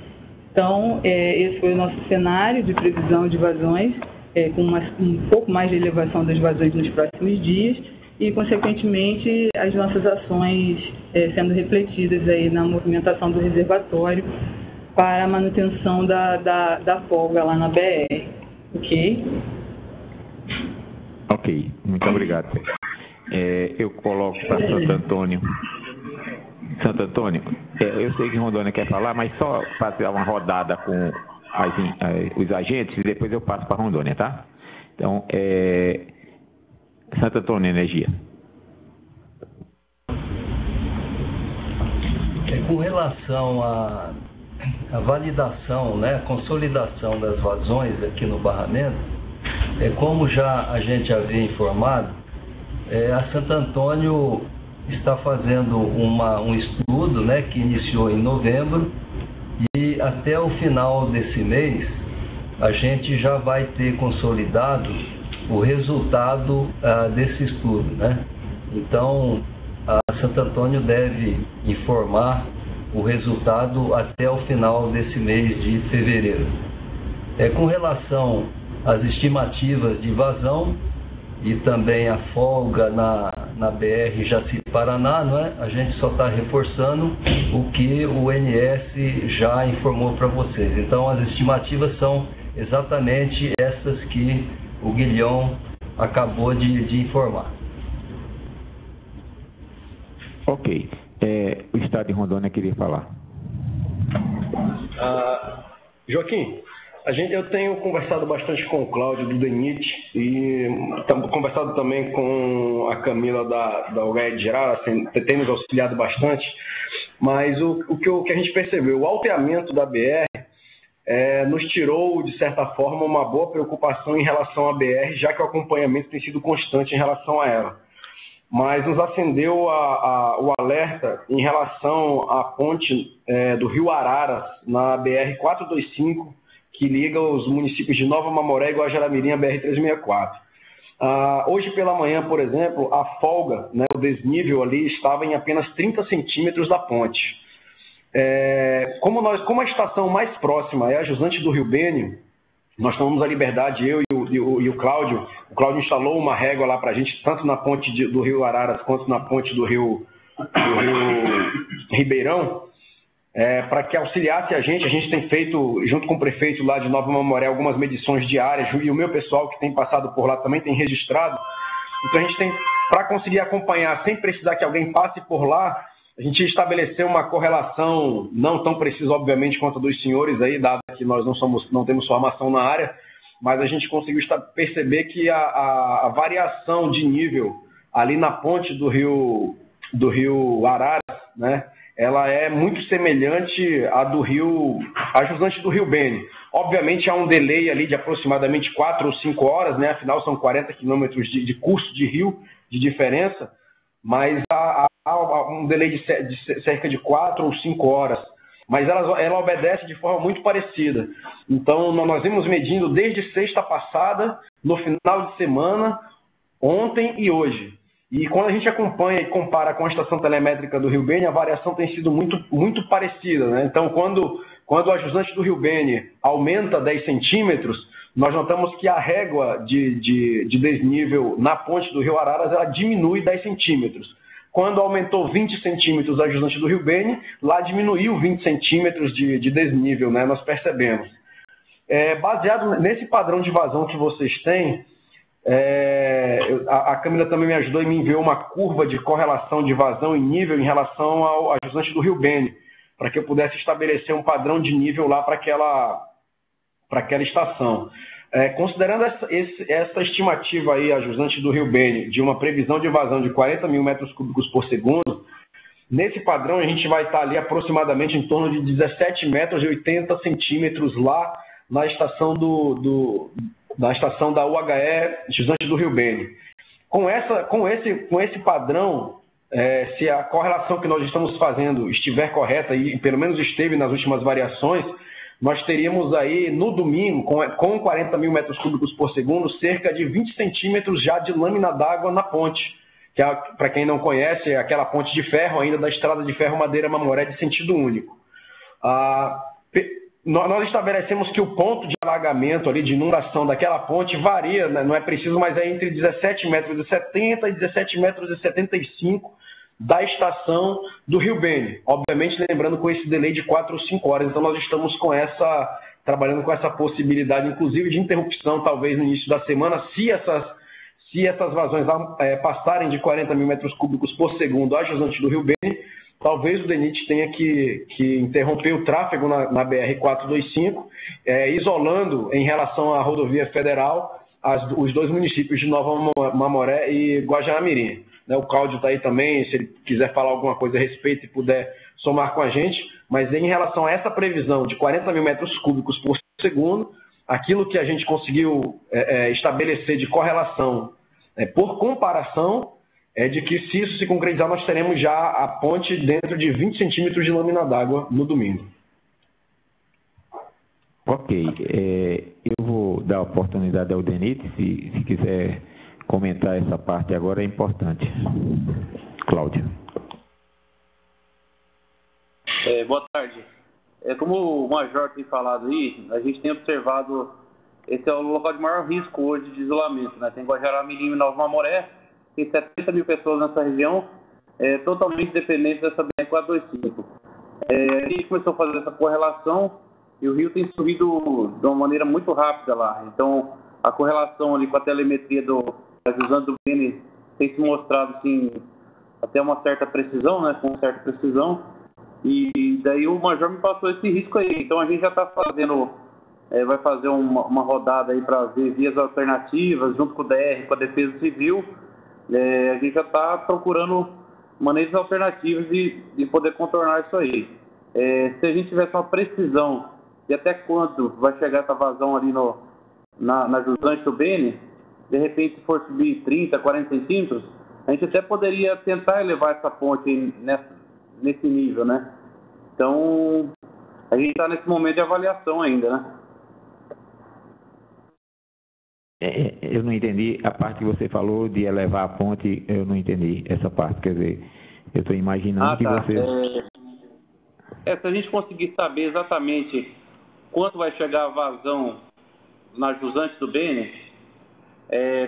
Então, esse foi o nosso cenário de previsão de vazões, com um pouco mais de elevação das vazões nos próximos dias e, consequentemente, as nossas ações sendo refletidas aí na movimentação do reservatório para a manutenção da folga lá na BR. Ok?
Ok, muito obrigado. Eu coloco para Santo Antônio. Santo Antônio, eu sei que Rondônia quer falar, mas só fazer uma rodada com os agentes e depois eu passo para Rondônia, tá? Então, Santo Antônio Energia.
Com relação à validação, né, a consolidação das vazões aqui no barramento, como já a gente havia informado, a Santo Antônio está fazendo um estudo, né, que iniciou em novembro e até o final desse mês a gente já vai ter consolidado o resultado desse estudo, né? Então a Santo Antônio deve informar o resultado até o final desse mês de fevereiro. Com relação às estimativas de vazão e também a folga na BR Jaci-Paraná, não é? A gente só está reforçando o que o ONS já informou para vocês. Então, as estimativas são exatamente essas que o Guilhom acabou de informar.
Ok. O Estado de Rondônia queria falar.
Joaquim, eu tenho conversado bastante com o Cláudio do DENIT e conversado também com a Camila da UGAE de Geral, assim, temos auxiliado bastante, mas o que a gente percebeu, o alteamento da BR nos tirou, de certa forma, uma boa preocupação em relação à BR, já que o acompanhamento tem sido constante em relação a ela. Mas nos acendeu o alerta em relação à ponte do Rio Araras, na BR-425, que liga os municípios de Nova Mamoré e Guajaramirim à BR-364. Hoje pela manhã, por exemplo, a folga, né, o desnível ali estava em apenas 30 centímetros da ponte. Como a estação mais próxima é a jusante do Rio Beni, nós tomamos a liberdade, eu e o Cláudio. O Cláudio instalou uma régua lá para a gente, tanto na ponte do Rio Araras quanto na ponte do Rio Ribeirão, para que auxiliasse a gente tem feito, junto com o prefeito lá de Nova Mamoré, algumas medições diárias, e o meu pessoal que tem passado por lá também tem registrado. Então a gente tem, para conseguir acompanhar, sem precisar que alguém passe por lá, a gente estabeleceu uma correlação, não tão precisa, obviamente, quanto a dos senhores aí, dado que nós não temos formação na área, mas a gente conseguiu perceber que a variação de nível ali na ponte do rio Araras, né? Ela é muito semelhante à à jusante do Rio Beni. Obviamente há um delay ali de aproximadamente 4 ou 5 horas, né? Afinal são 40 quilômetros de curso de rio de diferença, mas há um delay de cerca de 4 ou 5 horas. Mas ela obedece de forma muito parecida. Então nós vimos medindo desde sexta passada, no final de semana, ontem e hoje. E quando a gente acompanha e compara com a estação telemétrica do Rio Beni, a variação tem sido muito parecida, né? Então, quando a jusante do Rio Beni aumenta 10 centímetros, nós notamos que a régua de desnível na ponte do Rio Araras ela diminui 10 centímetros. Quando aumentou 20 centímetros a jusante do Rio Beni, lá diminuiu 20 centímetros de desnível, né? Nós percebemos. Baseado nesse padrão de vazão que vocês têm, a Câmara também me ajudou e me enviou uma curva de correlação de vazão e nível em relação ao jusante do Rio Beni, para que eu pudesse estabelecer um padrão de nível lá para aquela estação. Considerando essa estimativa aí, a jusante do Rio Beni, de uma previsão de vazão de 40 mil metros cúbicos por segundo, nesse padrão a gente vai estar ali aproximadamente em torno de 17 metros e 80 centímetros lá na estação da estação da UHE jusante do Rio Beni. Com esse padrão, se a correlação que nós estamos fazendo estiver correta, e pelo menos esteve nas últimas variações, nós teríamos aí no domingo, com 40 mil metros cúbicos por segundo, cerca de 20 centímetros já de lâmina d'água na ponte, que para quem não conhece, é aquela ponte de ferro ainda da estrada de ferro Madeira Mamoré de sentido único. Nós estabelecemos que o ponto de alagamento ali, de inundação daquela ponte varia, né? Não é preciso, mas é entre 17,70 metros e 17,75 metros da estação do Rio Beni. Obviamente, lembrando com esse delay de 4 ou 5 horas. Então, nós estamos trabalhando com essa possibilidade, inclusive, de interrupção, talvez no início da semana, se essas vazões passarem de 40 mil metros cúbicos por segundo a jusante do Rio Beni, talvez o DENIT tenha que interromper o tráfego na BR-425, isolando em relação à rodovia federal os dois municípios de Nova Mamoré e Guajará-Mirim. O Cláudio está aí também, se ele quiser falar alguma coisa a respeito e puder somar com a gente, mas em relação a essa previsão de 40 mil metros cúbicos por segundo, aquilo que a gente conseguiu estabelecer de correlação por comparação, é de que, se isso se concretizar, nós teremos já a ponte dentro de 20 centímetros de lâmina d'água no domingo.
Ok. Eu vou dar a oportunidade ao DENIT, se quiser comentar essa parte agora, é importante. Cláudio.
Boa tarde. Como o Major tem falado aí, a gente tem observado, esse é o local de maior risco hoje de isolamento, né? Tem Guajará-Mirim e Nova Mamoré, tem 70 mil pessoas nessa região, totalmente dependentes dessa BR-425. A gente começou a fazer essa correlação e o rio tem subido de uma maneira muito rápida lá. Então, a correlação ali com a telemetria da jusante do Beni tem se mostrado, assim, até uma certa precisão, né? Com certa precisão. E daí o Major me passou esse risco aí. Então, a gente já está fazendo, vai fazer uma rodada aí para ver vias alternativas, junto com o DR, com a Defesa Civil. A gente já está procurando maneiras alternativas de poder contornar isso aí. Se a gente tivesse uma precisão de até quanto vai chegar essa vazão ali na jusante do Beni, de repente, se for subir 30, 40 centímetros, a gente até poderia tentar elevar essa ponte nesse nível, né? Então, a gente está nesse momento de avaliação ainda, né?
Eu não entendi a parte que você falou de elevar a ponte, eu não entendi essa parte, quer dizer, eu estou imaginando que você...
Se a gente conseguir saber exatamente quanto vai chegar a vazão na jusante do Beni,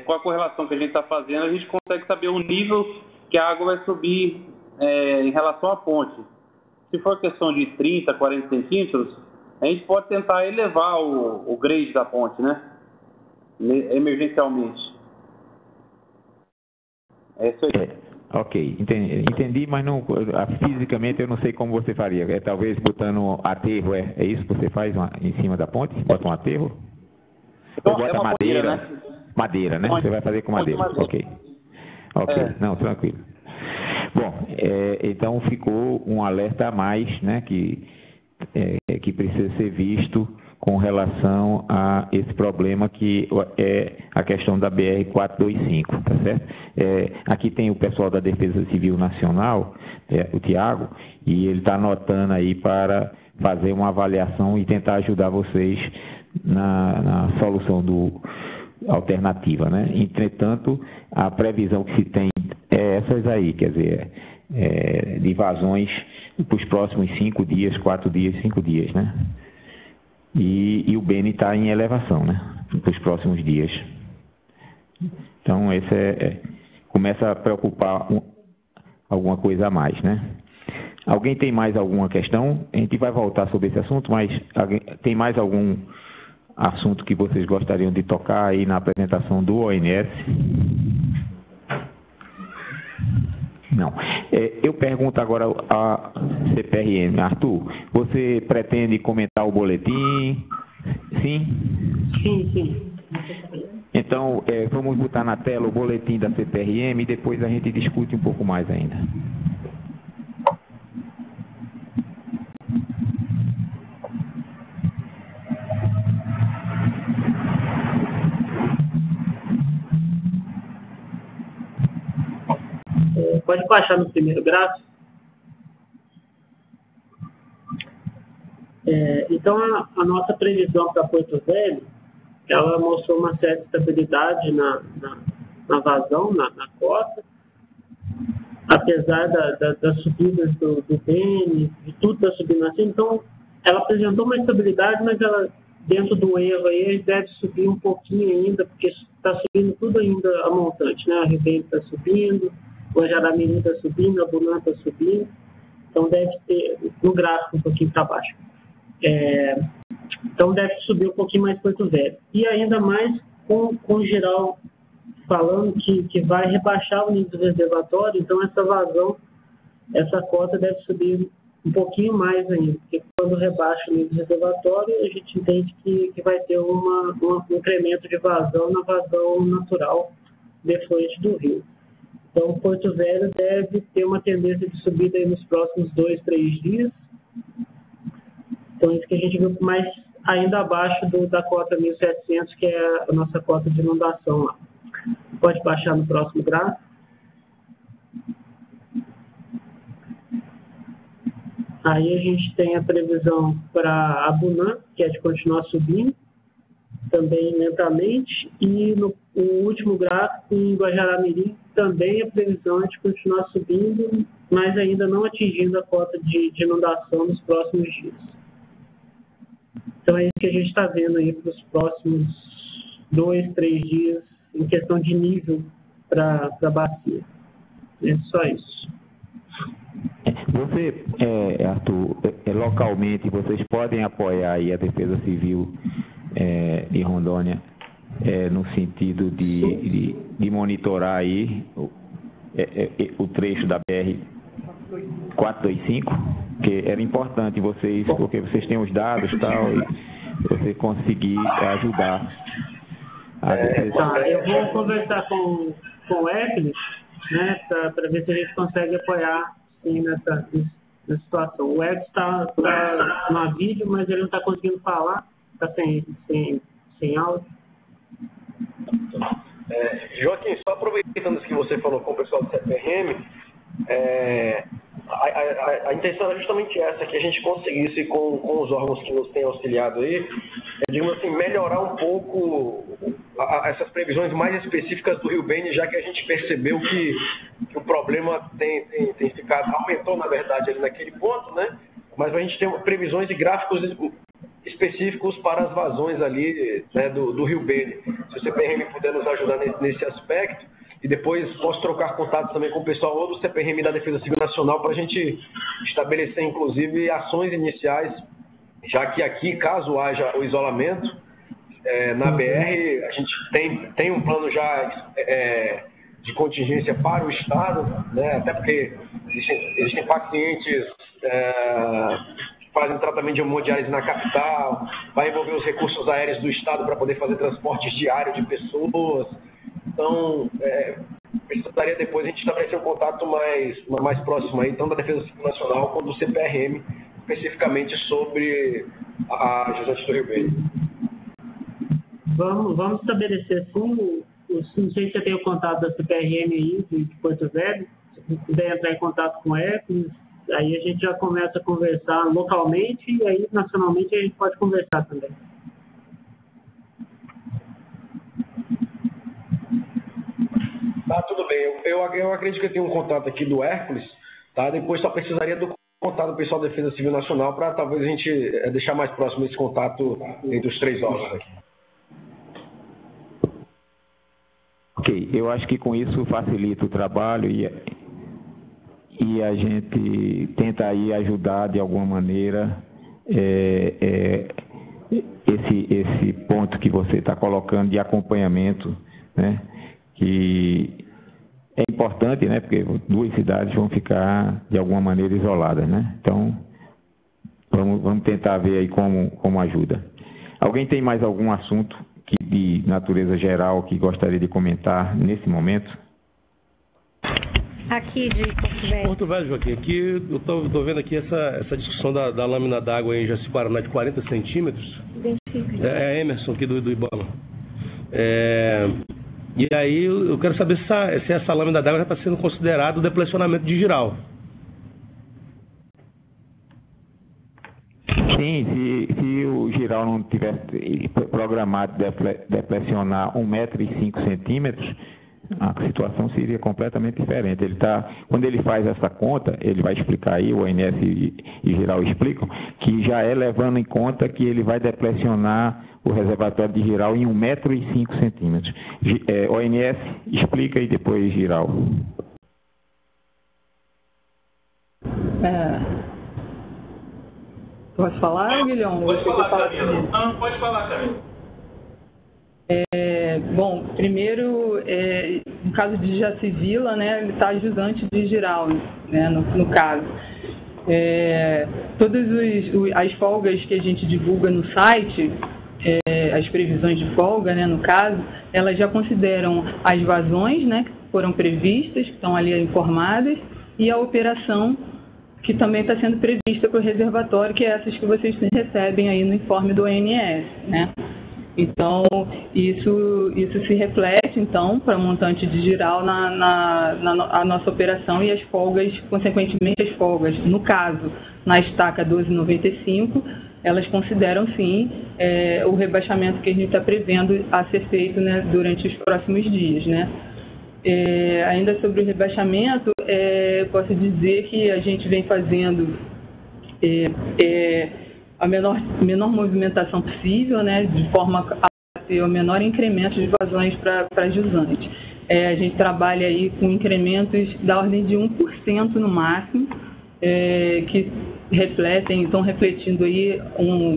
com a correlação que a gente está fazendo, a gente consegue saber o nível que a água vai subir em relação à ponte. Se for questão de 30, 40 centímetros, a gente pode tentar elevar o grade da ponte, né? Emergencialmente. É isso aí.
Ok, entendi, mas não, fisicamente eu não sei como você faria. Talvez botando aterro, é isso que você faz em cima da ponte? Bota um aterro? Então, ou bota madeira? Madeira, né? Você vai fazer com madeira. Ok. Ok, não, tranquilo. Bom, então ficou um alerta a mais, né, que precisa ser visto com relação a esse problema que é a questão da BR-425, tá certo? Aqui tem o pessoal da Defesa Civil Nacional, o Tiago, e ele está anotando aí para fazer uma avaliação e tentar ajudar vocês na solução alternativa, né? Entretanto, a previsão que se tem é essas aí, quer dizer, de vazões para os próximos 5 dias, 4 dias, 5 dias, né? E o Beni está em elevação, né? Para os próximos dias. Então, esse começa a preocupar alguma coisa a mais, né? Alguém tem mais alguma questão? A gente vai voltar sobre esse assunto, mas tem mais algum assunto que vocês gostariam de tocar aí na apresentação do ONS? Não. Eu pergunto agora a CPRM. Arthur, você pretende comentar o boletim? Sim?
Sim.
Então, vamos botar na tela o boletim da CPRM e depois a gente discute um pouco mais ainda.
Pode baixar no primeiro gráfico. Então, a nossa previsão para Porto Velho, ela mostrou uma certa estabilidade na vazão, na cota, apesar das subidas do Beni, de tudo está subindo assim. Então, ela apresentou uma estabilidade, mas ela, dentro do erro aí, ele deve subir um pouquinho ainda, porque está subindo tudo ainda a montante, né? A Rebem está subindo, o Guajará-Mirim está subindo, a Bunã está subindo, então deve ter, no gráfico, um pouquinho para baixo. Então deve subir um pouquinho mais Porto Velho. E ainda mais com o geral falando que vai rebaixar o nível do reservatório, então essa vazão, essa cota deve subir um pouquinho mais ainda, porque quando rebaixa o nível do reservatório, a gente entende que vai ter um incremento de vazão na vazão natural de efluente do rio. Então, Porto Velho deve ter uma tendência de subida aí nos próximos 2, 3 dias. Então, isso que a gente viu mais ainda abaixo da cota 1.700, que é a nossa cota de inundação lá. Pode baixar no próximo gráfico. Aí a gente tem a previsão para a Bunã, que é de continuar subindo, também lentamente, e no último gráfico, em Guajará-Mirim, também a previsão é de continuar subindo, mas ainda não atingindo a cota de inundação nos próximos dias. Então é isso que a gente está vendo aí para os próximos 2, 3 dias, em questão de nível para a bacia. É só isso.
Você, Arthur, localmente, vocês podem apoiar aí a Defesa Civil de Rondônia no sentido de monitorar aí o trecho da BR-425, que era importante vocês, porque vocês têm os dados e tal, e você conseguir ajudar.
Eu vou conversar com o Evelyn, né, para ver se a gente consegue apoiar sim, nessa situação. O Evelyn está no vídeo, mas ele não está conseguindo falar, está sem áudio.
Joaquim, só aproveitando isso que você falou com o pessoal do CPRM, a intenção era justamente essa, que a gente conseguisse com os órgãos que nos têm auxiliado aí, digamos assim, melhorar um pouco essas previsões mais específicas do Rio Beni, já que a gente percebeu que o problema tem ficado, aumentou na verdade ali naquele ponto, né? Mas a gente tem previsões e gráficos específicos para as vazões ali, né, do Rio Beni. Se o CPRM puder nos ajudar nesse aspecto, e depois posso trocar contatos também com o pessoal ou do CPRM da Defesa Civil Nacional para a gente estabelecer, inclusive, ações iniciais, já que aqui, caso haja o isolamento, na BR, a gente tem um plano já de contingência para o Estado, né, até porque existem pacientes que fazem tratamento de hemodiálise na capital, vai envolver os recursos aéreos do Estado para poder fazer transportes diários de pessoas. Então, precisaria depois a gente estabelecer um contato mais próximo aí, tanto da Defesa Civil Nacional quanto do CPRM, especificamente sobre a Jusante do Rio Verde.
Vamos estabelecer sim. Não sei se você tem o contato da CPRM aí de Porto Velho. Se puder entrar em contato com ela, aí a gente já começa a conversar localmente e aí nacionalmente a gente pode conversar também.
Tá, tudo bem. Eu acredito que eu tenho um contato aqui do Hércules, tá? Depois só precisaria do contato do pessoal da Defesa Civil Nacional para talvez a gente deixar mais próximo esse contato entre os 3 órgãos aqui.
Ok, eu acho que com isso facilita o trabalho e a gente tenta aí ajudar de alguma maneira esse ponto que você está colocando de acompanhamento, né? Que é importante, né? Porque 2 cidades vão ficar de alguma maneira isoladas, né? Então, vamos tentar ver aí como ajuda. Alguém tem mais algum assunto de natureza geral que gostaria de comentar nesse momento?
Aqui de Porto Velho.
Porto Velho, Joaquim, aqui eu estou vendo aqui essa discussão da lâmina d'água em Jaci-Paraná de 40 centímetros. É Emerson aqui do Ibama. E aí eu quero saber se essa lâmina d'água já está sendo considerado deplecionamento digital.
Sim, se o giral não tivesse programado deplecionar 1,05 m, a situação seria completamente diferente. Quando ele faz essa conta, ele vai explicar aí, o ONS e giral explicam, que já é levando em conta que ele vai deplecionar o reservatório de giral em 1,05 m. ONS explica e depois giral.
Posso falar, Guilherme?
Pode falar, Camila. Não, pode falar, Camila.
Bom, primeiro, no caso de Jacivila, né, ele está ajudante de giral, né, no caso. Todas as folgas que a gente divulga no site, as previsões de folga, né, no caso, elas já consideram as vazões, né, que foram previstas, que estão ali informadas, e a operação que também está sendo prevista para o reservatório, que é essas que vocês recebem aí no informe do ONS, né? Então, isso se reflete, então, para o montante de giral na nossa operação e as folgas, consequentemente as folgas, no caso, na estaca 1295, elas consideram, sim, o rebaixamento que a gente está prevendo a ser feito, né, durante os próximos dias, né? Ainda sobre o rebaixamento, posso dizer que a gente vem fazendo a menor movimentação possível, né, de forma a ter o menor incremento de vazões para jusante. A gente trabalha aí com incrementos da ordem de 1% no máximo, que estão refletindo aí,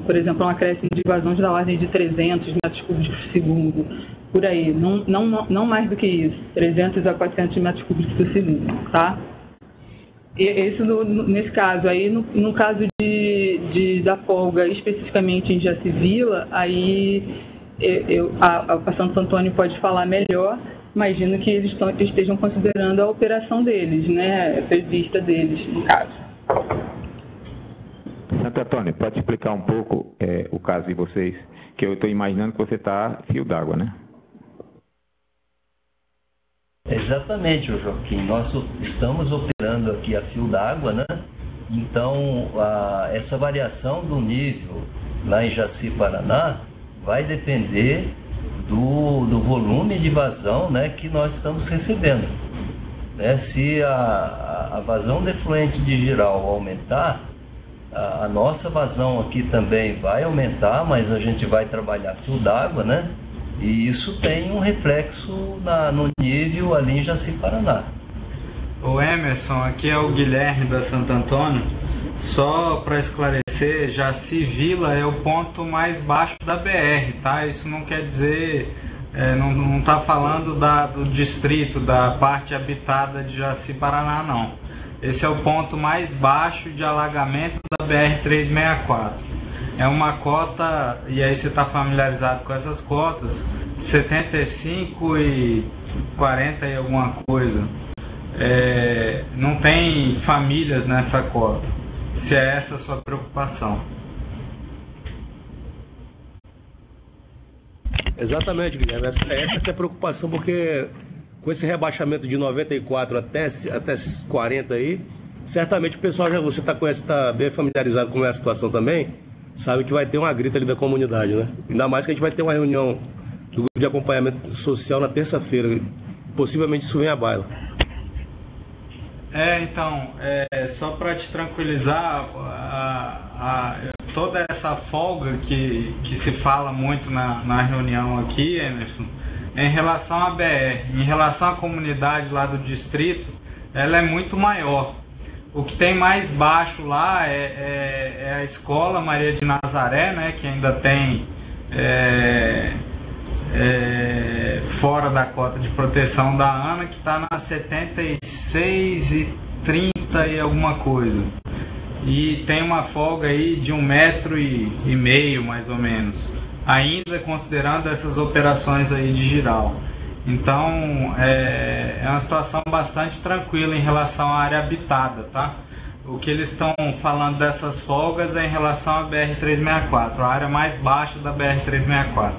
por exemplo, um acréscimo de vazões da ordem de 300 metros cúbicos por segundo, por aí, não mais do que isso, 300 a 400 metros cúbicos por segundo, tá? Isso nesse caso. Aí, no caso da folga, especificamente em Jacivila, aí a Santo Antônio pode falar melhor. Imagino que eles estejam considerando a operação deles, né, prevista deles, no caso.
Santo Antônio, pode explicar um pouco o caso de vocês? Que eu estou imaginando que você está fio d'água, né?
Exatamente, Joaquim. Nós estamos operando aqui a fio d'água, né? Então, essa variação do nível lá em Jaci-Paraná vai depender do volume de vazão, né, que nós estamos recebendo. Né? Se a vazão de efluente de giral aumentar, a nossa vazão aqui também vai aumentar, mas a gente vai trabalhar fio d'água, né? E isso tem um reflexo no nível ali em Jaci-Paraná.
O Emerson, aqui é o Guilherme da Santo Antônio. Só para esclarecer, Jacivila é o ponto mais baixo da BR, tá? Isso não quer dizer, não está falando do distrito, da parte habitada de Jaci-Paraná, não. Esse é o ponto mais baixo de alagamento da BR-364. É uma cota, e aí você está familiarizado com essas cotas, 75 e 40 e alguma coisa. Não tem famílias nessa cota, se é essa a sua preocupação.
Exatamente, Guilherme. Essa é a preocupação, porque com esse rebaixamento de 94 até 40 aí, certamente o pessoal você está bem familiarizado com essa situação também, sabe que vai ter uma grita ali da comunidade, né? Ainda mais que a gente vai ter uma reunião do grupo de acompanhamento social na terça-feira. Possivelmente isso vem à baila.
Então, só para te tranquilizar, toda essa folga que se fala muito na reunião aqui, Emerson, em relação à BR, em relação à comunidade lá do distrito, ela é muito maior. O que tem mais baixo lá é a escola Maria de Nazaré, né, que ainda tem fora da cota de proteção da ANA, que está na 76,30 e alguma coisa. E tem uma folga aí de 1,5 metro, mais ou menos, ainda considerando essas operações aí de giral. Então, é uma situação bastante tranquila em relação à área habitada, tá? O que eles estão falando dessas folgas é em relação à BR-364, a área mais baixa da BR-364.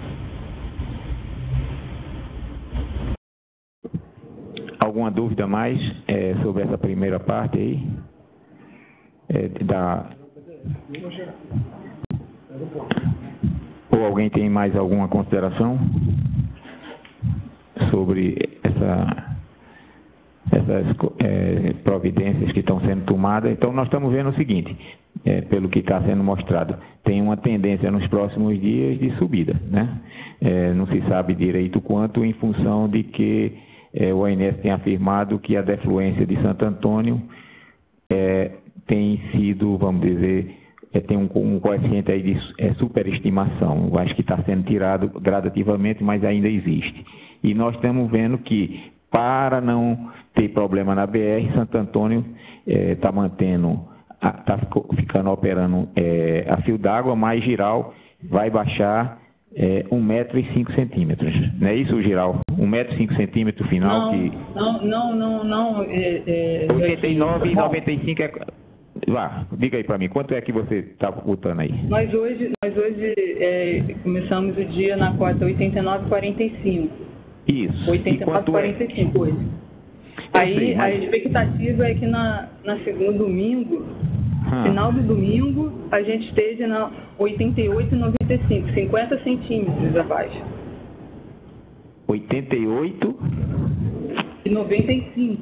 Alguma dúvida mais sobre essa primeira parte aí? Ou alguém tem mais alguma consideração sobre essas providências que estão sendo tomadas? Então, nós estamos vendo o seguinte, pelo que está sendo mostrado, tem uma tendência nos próximos dias de subida, né? Não se sabe direito quanto, em função de que o ANS tem afirmado que a defluência de Santo Antônio tem sido, vamos dizer, tem um coeficiente aí de superestimação. Eu acho que está sendo tirado gradativamente, mas ainda existe. E nós estamos vendo que, para não ter problema na BR, Santo Antônio está ficando operando a fio d'água, mas giral vai baixar 1,05 metro. Não é isso, giral? 1,05 metro final?
Não.
89,95 Vá, diga aí para mim, quanto é que você está botando aí?
Nós hoje começamos o dia na cota 89,45.
Isso.
89,45 hoje. Aí a expectativa é que na segundo domingo, final do domingo, a gente esteja na 88,95, 50 centímetros abaixo.
88,95.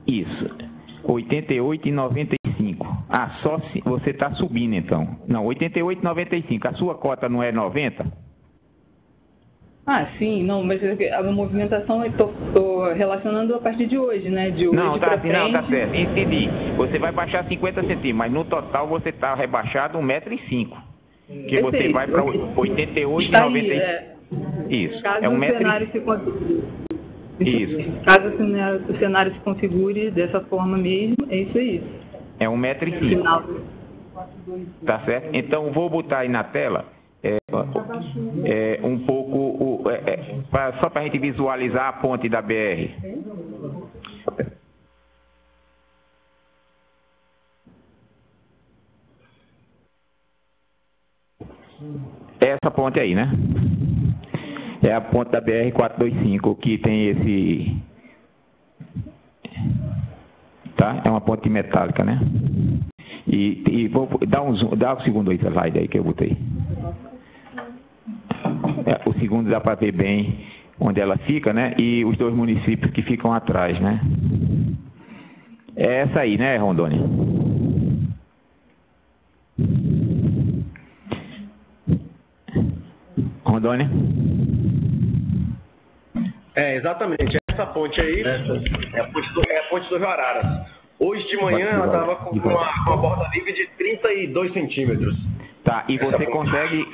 Isso. 88,95. Só se você está subindo então. Não, 88,95. A sua cota não é 90?
Sim, não, mas a movimentação eu estou relacionando a partir de hoje, né? De hoje
tá certo, entendi. Você vai baixar 50 centímetros, mas no total você está rebaixado 1,05 metro. Que você vai para 88,95. Isso.
Caso
o
cenário se configure.
Isso.
Caso o cenário se configure dessa forma mesmo, é isso aí.
É 1,05 metro. Tá certo? Então vou botar aí na tela um pouco só para a gente visualizar a ponte da BR. Essa ponte aí, né? É a ponte da BR-425 que tem esse... Tá? É uma ponte metálica, né? E vou dar um zoom, dá o segundo aí, slide aí que eu botei. O segundo dá para ver bem onde ela fica, né? E os dois municípios que ficam atrás, né? É essa aí, né, Rondônia? Rondônia?
Exatamente. Essa ponte aí é a ponte do Rio Araras. Hoje de manhã ela estava com uma borda livre de 32 centímetros.
Tá, e você consegue...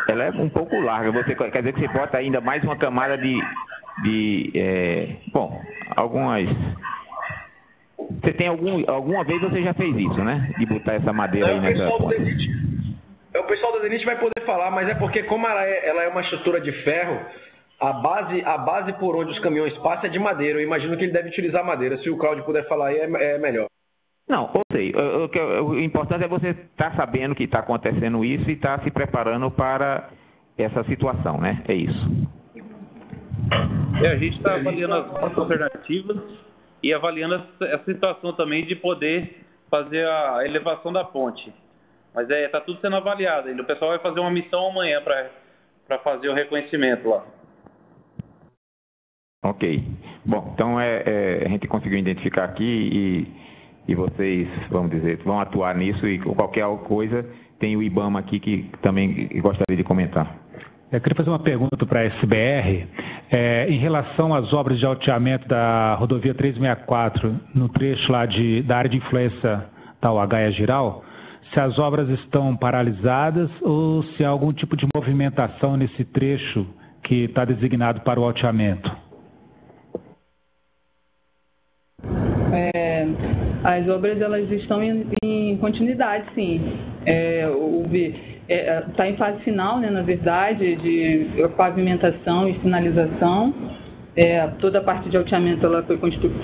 ela é um pouco larga. Quer dizer que você bota ainda mais uma camada algumas... Você tem alguma vez você já fez isso, né? De botar essa madeira aí nessa ponte.
O pessoal da Zenit vai poder falar, mas é porque como ela é uma estrutura de ferro, A base por onde os caminhões passam é de madeira. Eu imagino que ele deve utilizar madeira. Se o Cláudio puder falar aí, é melhor.
Não, eu sei. O importante é você estar sabendo que está acontecendo isso e estar se preparando para essa situação, né? É isso.
A gente está avaliando as alternativas e avaliando essa situação também de poder fazer a elevação da ponte. Mas está tudo sendo avaliado. O pessoal vai fazer uma missão amanhã para fazer o reconhecimento lá.
Ok. Bom, então a gente conseguiu identificar aqui e vocês, vamos dizer, vão atuar nisso e qualquer coisa, tem o IBAMA aqui que também gostaria de comentar.
Eu queria fazer uma pergunta para a SBR. Em relação às obras de alteamento da rodovia 364, no trecho lá da área de influência da UH e Giral, se as obras estão paralisadas ou se há algum tipo de movimentação nesse trecho que está designado para o alteamento?
As obras elas estão em continuidade, sim. Está em fase final, né, na verdade, de pavimentação e sinalização. Toda a parte de alteamento ela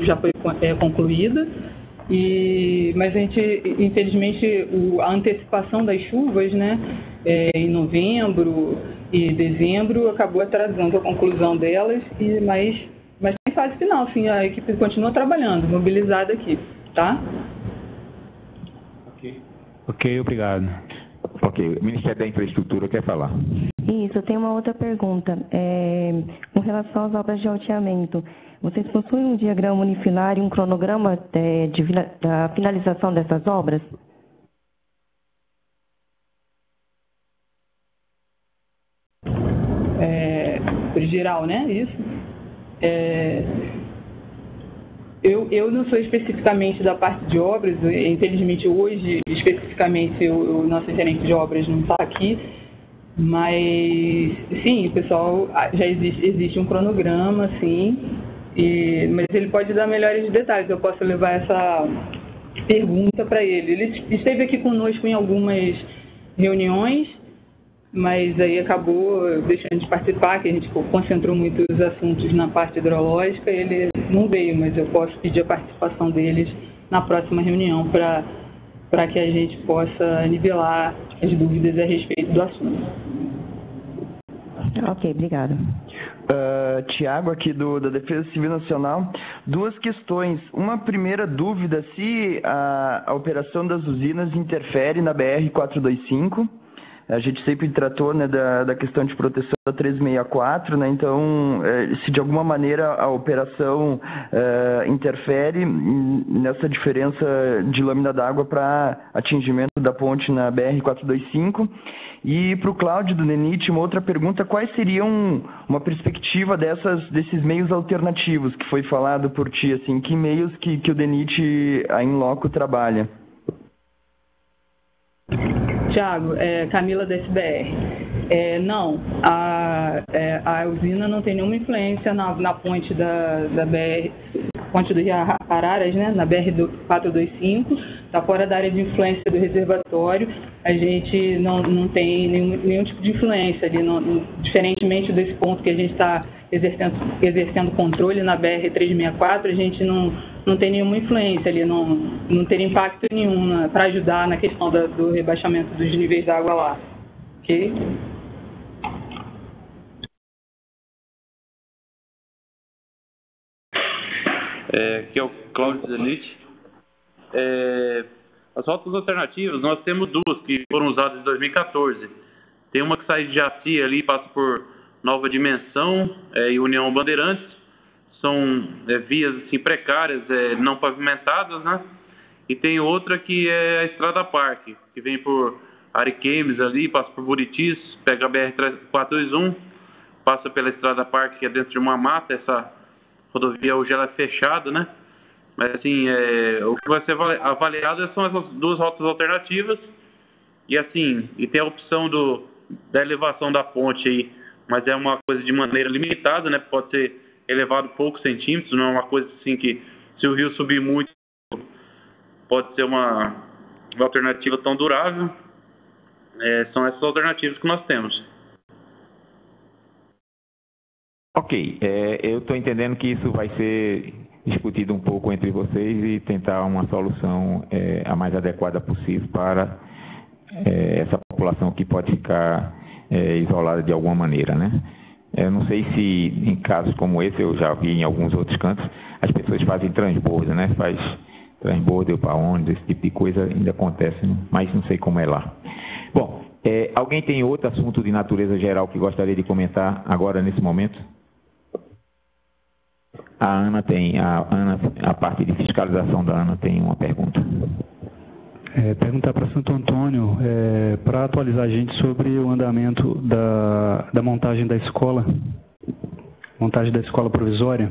já foi concluída. Mas a gente, infelizmente, a antecipação das chuvas, né, em novembro e dezembro acabou atrasando a conclusão delas, mas em fase final, sim, a equipe continua trabalhando, mobilizada aqui, tá?
Ok, obrigado.
Ok, o Ministério da Infraestrutura quer falar.
Isso, eu tenho uma outra pergunta. Com relação às obras de alteamento, vocês possuem um diagrama unifilar e um cronograma da finalização dessas obras?
Por geral, né? Isso. Eu não sou especificamente da parte de obras, infelizmente hoje, especificamente, o nosso gerente de obras não está aqui, mas sim, pessoal, já existe um cronograma, sim, mas ele pode dar melhores detalhes, eu posso levar essa pergunta para ele. Ele esteve aqui conosco em algumas reuniões, mas aí acabou deixando de participar, que a gente concentrou muitos assuntos na parte hidrológica, ele não veio, mas eu posso pedir a participação deles na próxima reunião para que a gente possa nivelar as dúvidas a respeito do assunto.
Ok, obrigada.
Tiago, aqui da Defesa Civil Nacional. Duas questões. Uma primeira dúvida, se a operação das usinas interfere na BR-425. A gente sempre tratou, né, da questão de proteção da 364, né, então se de alguma maneira a operação interfere nessa diferença de lâmina d'água para atingimento da ponte na BR-425. E para o Cláudio do DENIT, uma outra pergunta, quais seriam uma perspectiva desses meios alternativos que foi falado por ti, assim, que meios que o DENIT aí em loco trabalha?
Tiago, Camila da SBR. Não, a usina não tem nenhuma influência na ponte da BR, ponte do Rio Araras, né, na BR-425, está fora da área de influência do reservatório. A gente não tem nenhum tipo de influência ali, diferentemente desse ponto que a gente está exercendo controle na BR-364, a gente não tem nenhuma influência ali, não ter impacto nenhum para ajudar na questão do rebaixamento dos níveis da água lá. Ok?
Que é o Cláudio Zelite. As rotas alternativas, nós temos duas que foram usadas em 2014. Tem uma que sai de Jaci ali, passa por Nova Dimensão e União Bandeirantes. São vias assim, precárias, não pavimentadas, né? E tem outra que é a Estrada Parque, que vem por Ariquemes ali, passa por Buritis, pega a BR-421, passa pela Estrada Parque, que é dentro de uma mata. Essa rodovia hoje ela é fechada, né? Mas assim, o que vai ser avaliado são essas duas rotas alternativas e tem a opção da elevação da ponte aí, mas é uma coisa de maneira limitada, né? Pode ser elevado poucos centímetros, não é uma coisa assim que, se o rio subir muito, pode ser uma alternativa tão durável. São essas alternativas que nós temos.
Ok, eu estou entendendo que isso vai ser discutido um pouco entre vocês e tentar uma solução a mais adequada possível para essa população que pode ficar isolada de alguma maneira, né? Eu não sei se em casos como esse, eu já vi em alguns outros cantos, as pessoas fazem transbordo, né? Faz transbordo para ônibus, esse tipo de coisa ainda acontece, mas não sei como é lá. Bom, alguém tem outro assunto de natureza geral que gostaria de comentar agora nesse momento? A Ana tem, a parte de fiscalização da Ana tem uma pergunta.
Perguntar para Santo Antônio, para atualizar a gente sobre o andamento da montagem da escola provisória.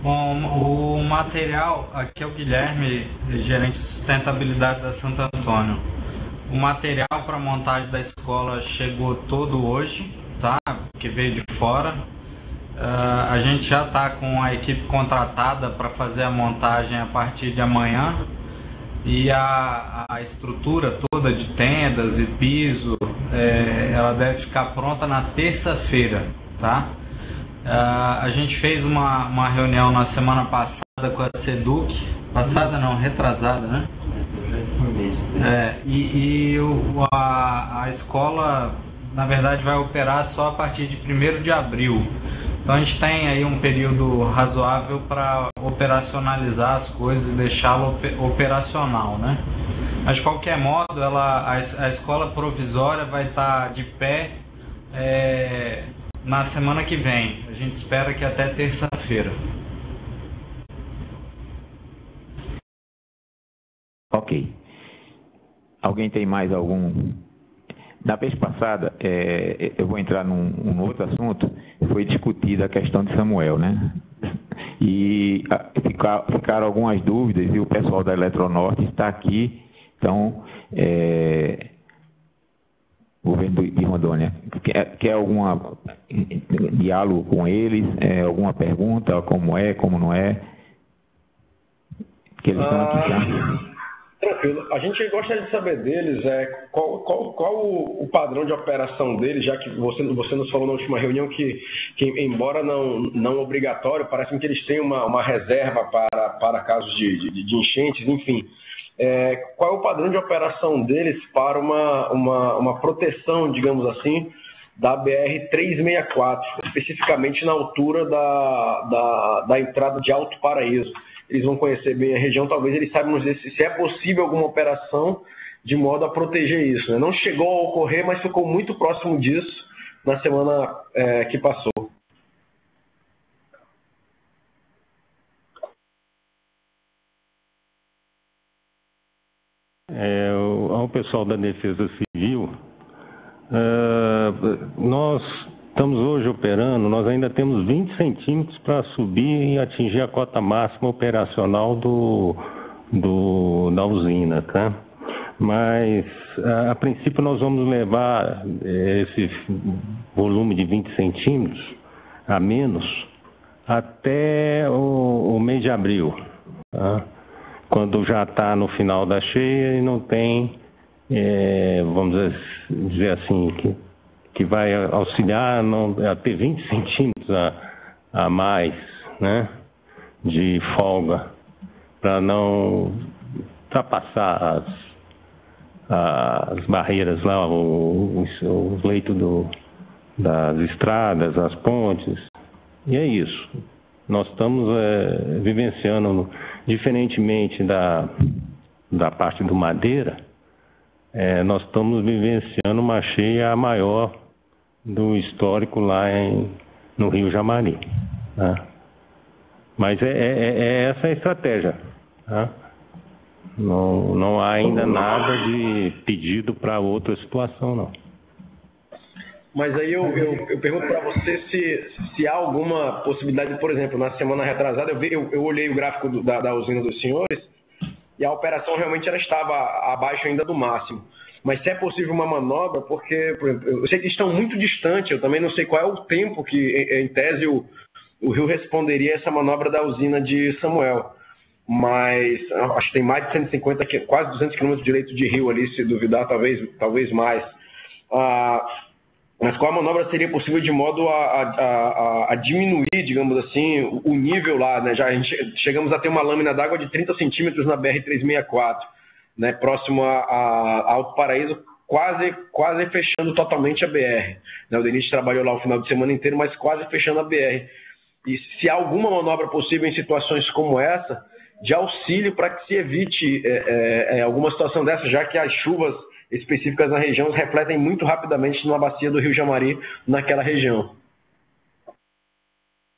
Bom, o material, aqui é o Guilherme, gerente de sustentabilidade da Santo Antônio. O material para a montagem da escola chegou todo hoje, tá? Que veio de fora. A gente já está com a equipe contratada para fazer a montagem a partir de amanhã e a estrutura toda de tendas e piso, ela deve ficar pronta na terça-feira, tá? A gente fez uma reunião na semana passada com a SEDUC, retrasada, né? A escola, na verdade, vai operar só a partir de 1º de abril. Então a gente tem aí um período razoável para operacionalizar as coisas e deixá-lo operacional, né? Mas de qualquer modo, a escola provisória vai estar de pé na semana que vem. A gente espera que até terça-feira.
Ok. Alguém tem mais algum? Na vez passada, eu vou entrar num outro assunto, foi discutida a questão de Samuel, né? E ficaram algumas dúvidas e o pessoal da Eletronorte está aqui, então, governo de Rondônia, quer algum diálogo com eles, alguma pergunta, como é, como não é? Que eles estão aqui já.
Tranquilo. A gente gostaria de saber deles qual o padrão de operação deles, já que você nos falou na última reunião que embora não obrigatório, parece que eles têm uma reserva para casos de enchentes, enfim. Qual é o padrão de operação deles para uma proteção, digamos assim, da BR-364, especificamente na altura da entrada de Alto Paraíso? Eles vão conhecer bem a região, talvez eles saibam dizer se é possível alguma operação de modo a proteger isso, né? Não chegou a ocorrer, mas ficou muito próximo disso na semana que passou.
Ao pessoal da Defesa Civil, nós estamos hoje operando, nós ainda temos 20 centímetros para subir e atingir a cota máxima operacional da usina, tá? Mas, a princípio, nós vamos levar esse volume de 20 centímetros a menos até o mês de abril, tá? Quando já está no final da cheia e não tem, vamos dizer assim, que vai auxiliar a ter 20 centímetros a mais, né, de folga, para não ultrapassar as barreiras lá, os leitos das estradas, as pontes. E é isso. Nós estamos vivenciando, diferentemente da parte do Madeira, nós estamos vivenciando uma cheia maior do histórico lá no Rio Jamari, tá? Mas essa a estratégia, tá? Não há ainda nada de pedido para outra situação, não.
Mas aí eu pergunto para você se há alguma possibilidade, por exemplo, na semana retrasada, eu olhei o gráfico da usina dos senhores e a operação realmente ela estava abaixo ainda do máximo. Mas se é possível uma manobra, porque, por exemplo, eu sei que estão muito distantes, eu também não sei qual é o tempo que, em tese, o Rio responderia a essa manobra da usina de Samuel. Mas acho que tem mais de 150, quase 200 quilômetros de leito de rio ali, se duvidar, talvez mais. mas qual a manobra seria possível de modo a diminuir, digamos assim, o nível lá, né? Já a gente chegamos a ter uma lâmina d'água de 30 centímetros na BR-364, né? Próximo a Alto Paraíso, quase fechando totalmente a BR. Né? O Denis trabalhou lá o final de semana inteiro, mas quase fechando a BR. E se há alguma manobra possível em situações como essa, de auxílio para que se evite alguma situação dessa, já que as chuvas específicas na região refletem muito rapidamente na bacia do Rio Jamari, naquela região.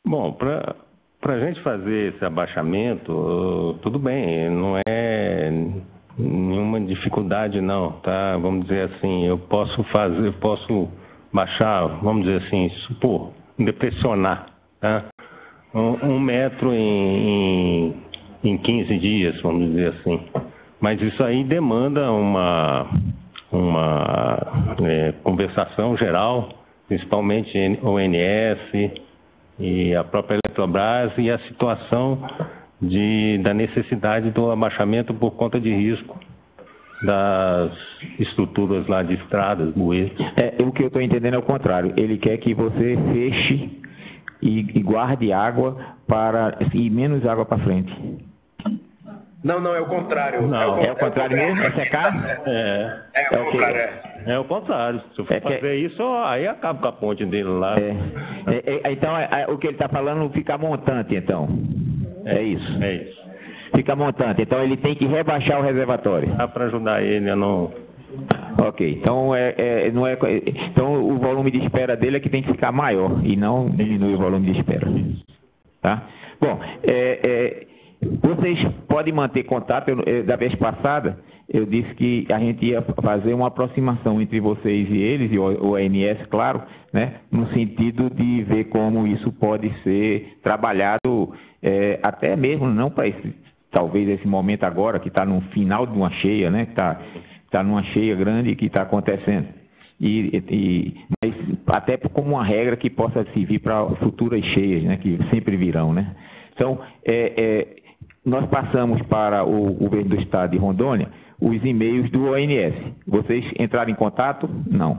Bom, para a gente fazer esse abaixamento, tudo bem, não é nenhuma dificuldade não, tá? Vamos dizer assim, eu posso baixar, vamos dizer assim, supor, depressionar, tá? 1 metro em 15 dias, vamos dizer assim. Mas isso aí demanda uma conversação geral, principalmente ONS e a própria Eletrobras, e a situação da necessidade do abaixamento por conta de risco das estruturas lá de estradas, bueiros.
O que eu estou entendendo é o contrário. Ele quer que você feche e guarde água e menos água para frente.
Não, é o contrário.
Não, é o contrário mesmo? É secar?
É o contrário.
É o contrário. Se eu for fazer isso, aí acaba com a ponte dele lá.
Então, o que ele está falando fica montante, então. É isso?
É isso.
Fica montante. Então, ele tem que rebaixar o reservatório.
Dá para ajudar ele a não...
Ok. Então, então, o volume de espera dele é que tem que ficar maior e não diminuir o volume de espera. Tá? Bom, vocês podem manter contato. Da vez passada, eu disse que a gente ia fazer uma aproximação entre vocês e eles, e o ONS, claro, né, no sentido de ver como isso pode ser trabalhado, até mesmo não para talvez esse momento agora, que está no final de uma cheia, né, que está numa cheia grande que está acontecendo. Mas até como uma regra que possa servir para futuras cheias, né, que sempre virão, né. Então, nós passamos para o governo do estado de Rondônia os e-mails do ONS. Vocês entraram em contato? Não.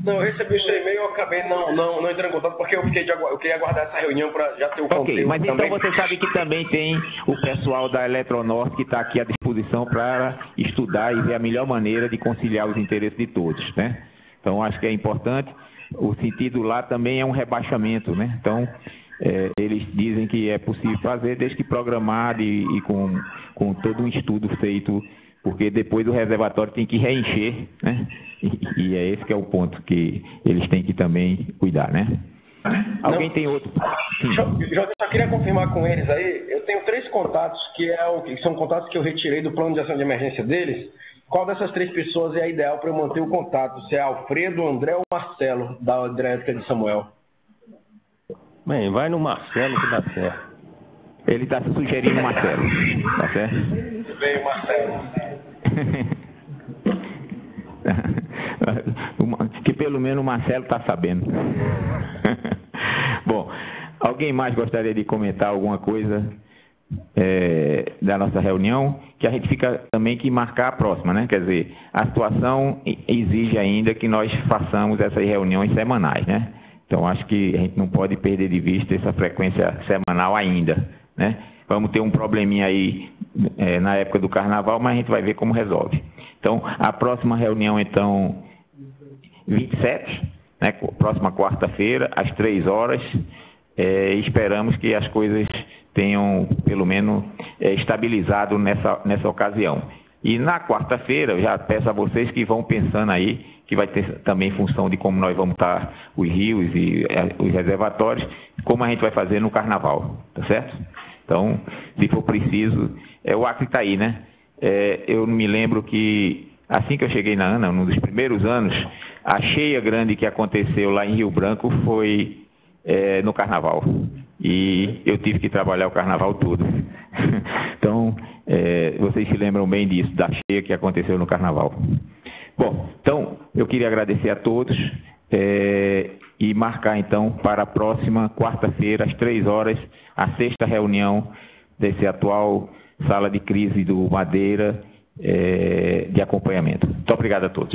Não, eu recebi o seu e-mail, eu acabei não entrando em contato porque eu queria aguardar essa reunião para já ter o conteúdo.
Ok, mas
também.
Então você sabe que também tem o pessoal da Eletronorte que está aqui à disposição para estudar e ver a melhor maneira de conciliar os interesses de todos, né? Então acho que é importante. O sentido lá também é um rebaixamento, né? Então eles dizem que é possível fazer desde que programado e com todo um estudo feito, porque depois o reservatório tem que reencher, né? E é esse que é o ponto que eles têm que também cuidar, né? Alguém tem outro?
Eu só queria confirmar com eles aí, eu tenho 3 contatos que são contatos que eu retirei do plano de ação de emergência deles. Qual dessas 3 pessoas é a ideal para eu manter o contato? Se é Alfredo, André ou Marcelo, da hidrelétrica de Samuel?
Bem, vai no Marcelo que dá certo.
Ele está sugerindo o Marcelo, tá certo?
Veio Marcelo.
Que pelo menos o Marcelo está sabendo. Bom, alguém mais gostaria de comentar alguma coisa da nossa reunião? Que a gente fica também que marcar a próxima, né? Quer dizer, a situação exige ainda que nós façamos essas reuniões semanais, né? Então, acho que a gente não pode perder de vista essa frequência semanal ainda, né? Vamos ter um probleminha aí na época do carnaval, mas a gente vai ver como resolve. Então, a próxima reunião, então, 27, né? Próxima quarta-feira, às 3 horas. Esperamos que as coisas tenham, pelo menos, estabilizado nessa ocasião. E na quarta-feira, eu já peço a vocês que vão pensando aí, que vai ter também função de como nós vamos estar os rios e os reservatórios, como a gente vai fazer no carnaval, tá certo? Então, se for preciso, o Acre está aí, né? Eu me lembro que, assim que eu cheguei na ANA, num dos primeiros anos, a cheia grande que aconteceu lá em Rio Branco foi no carnaval. E eu tive que trabalhar o carnaval todo. Então, vocês se lembram bem disso, da cheia que aconteceu no carnaval. Bom, então, eu queria agradecer a todos e marcar, então, para a próxima quarta-feira, às 3 horas, a 6ª reunião desse atual sala de crise do Madeira de acompanhamento. Muito obrigado a todos.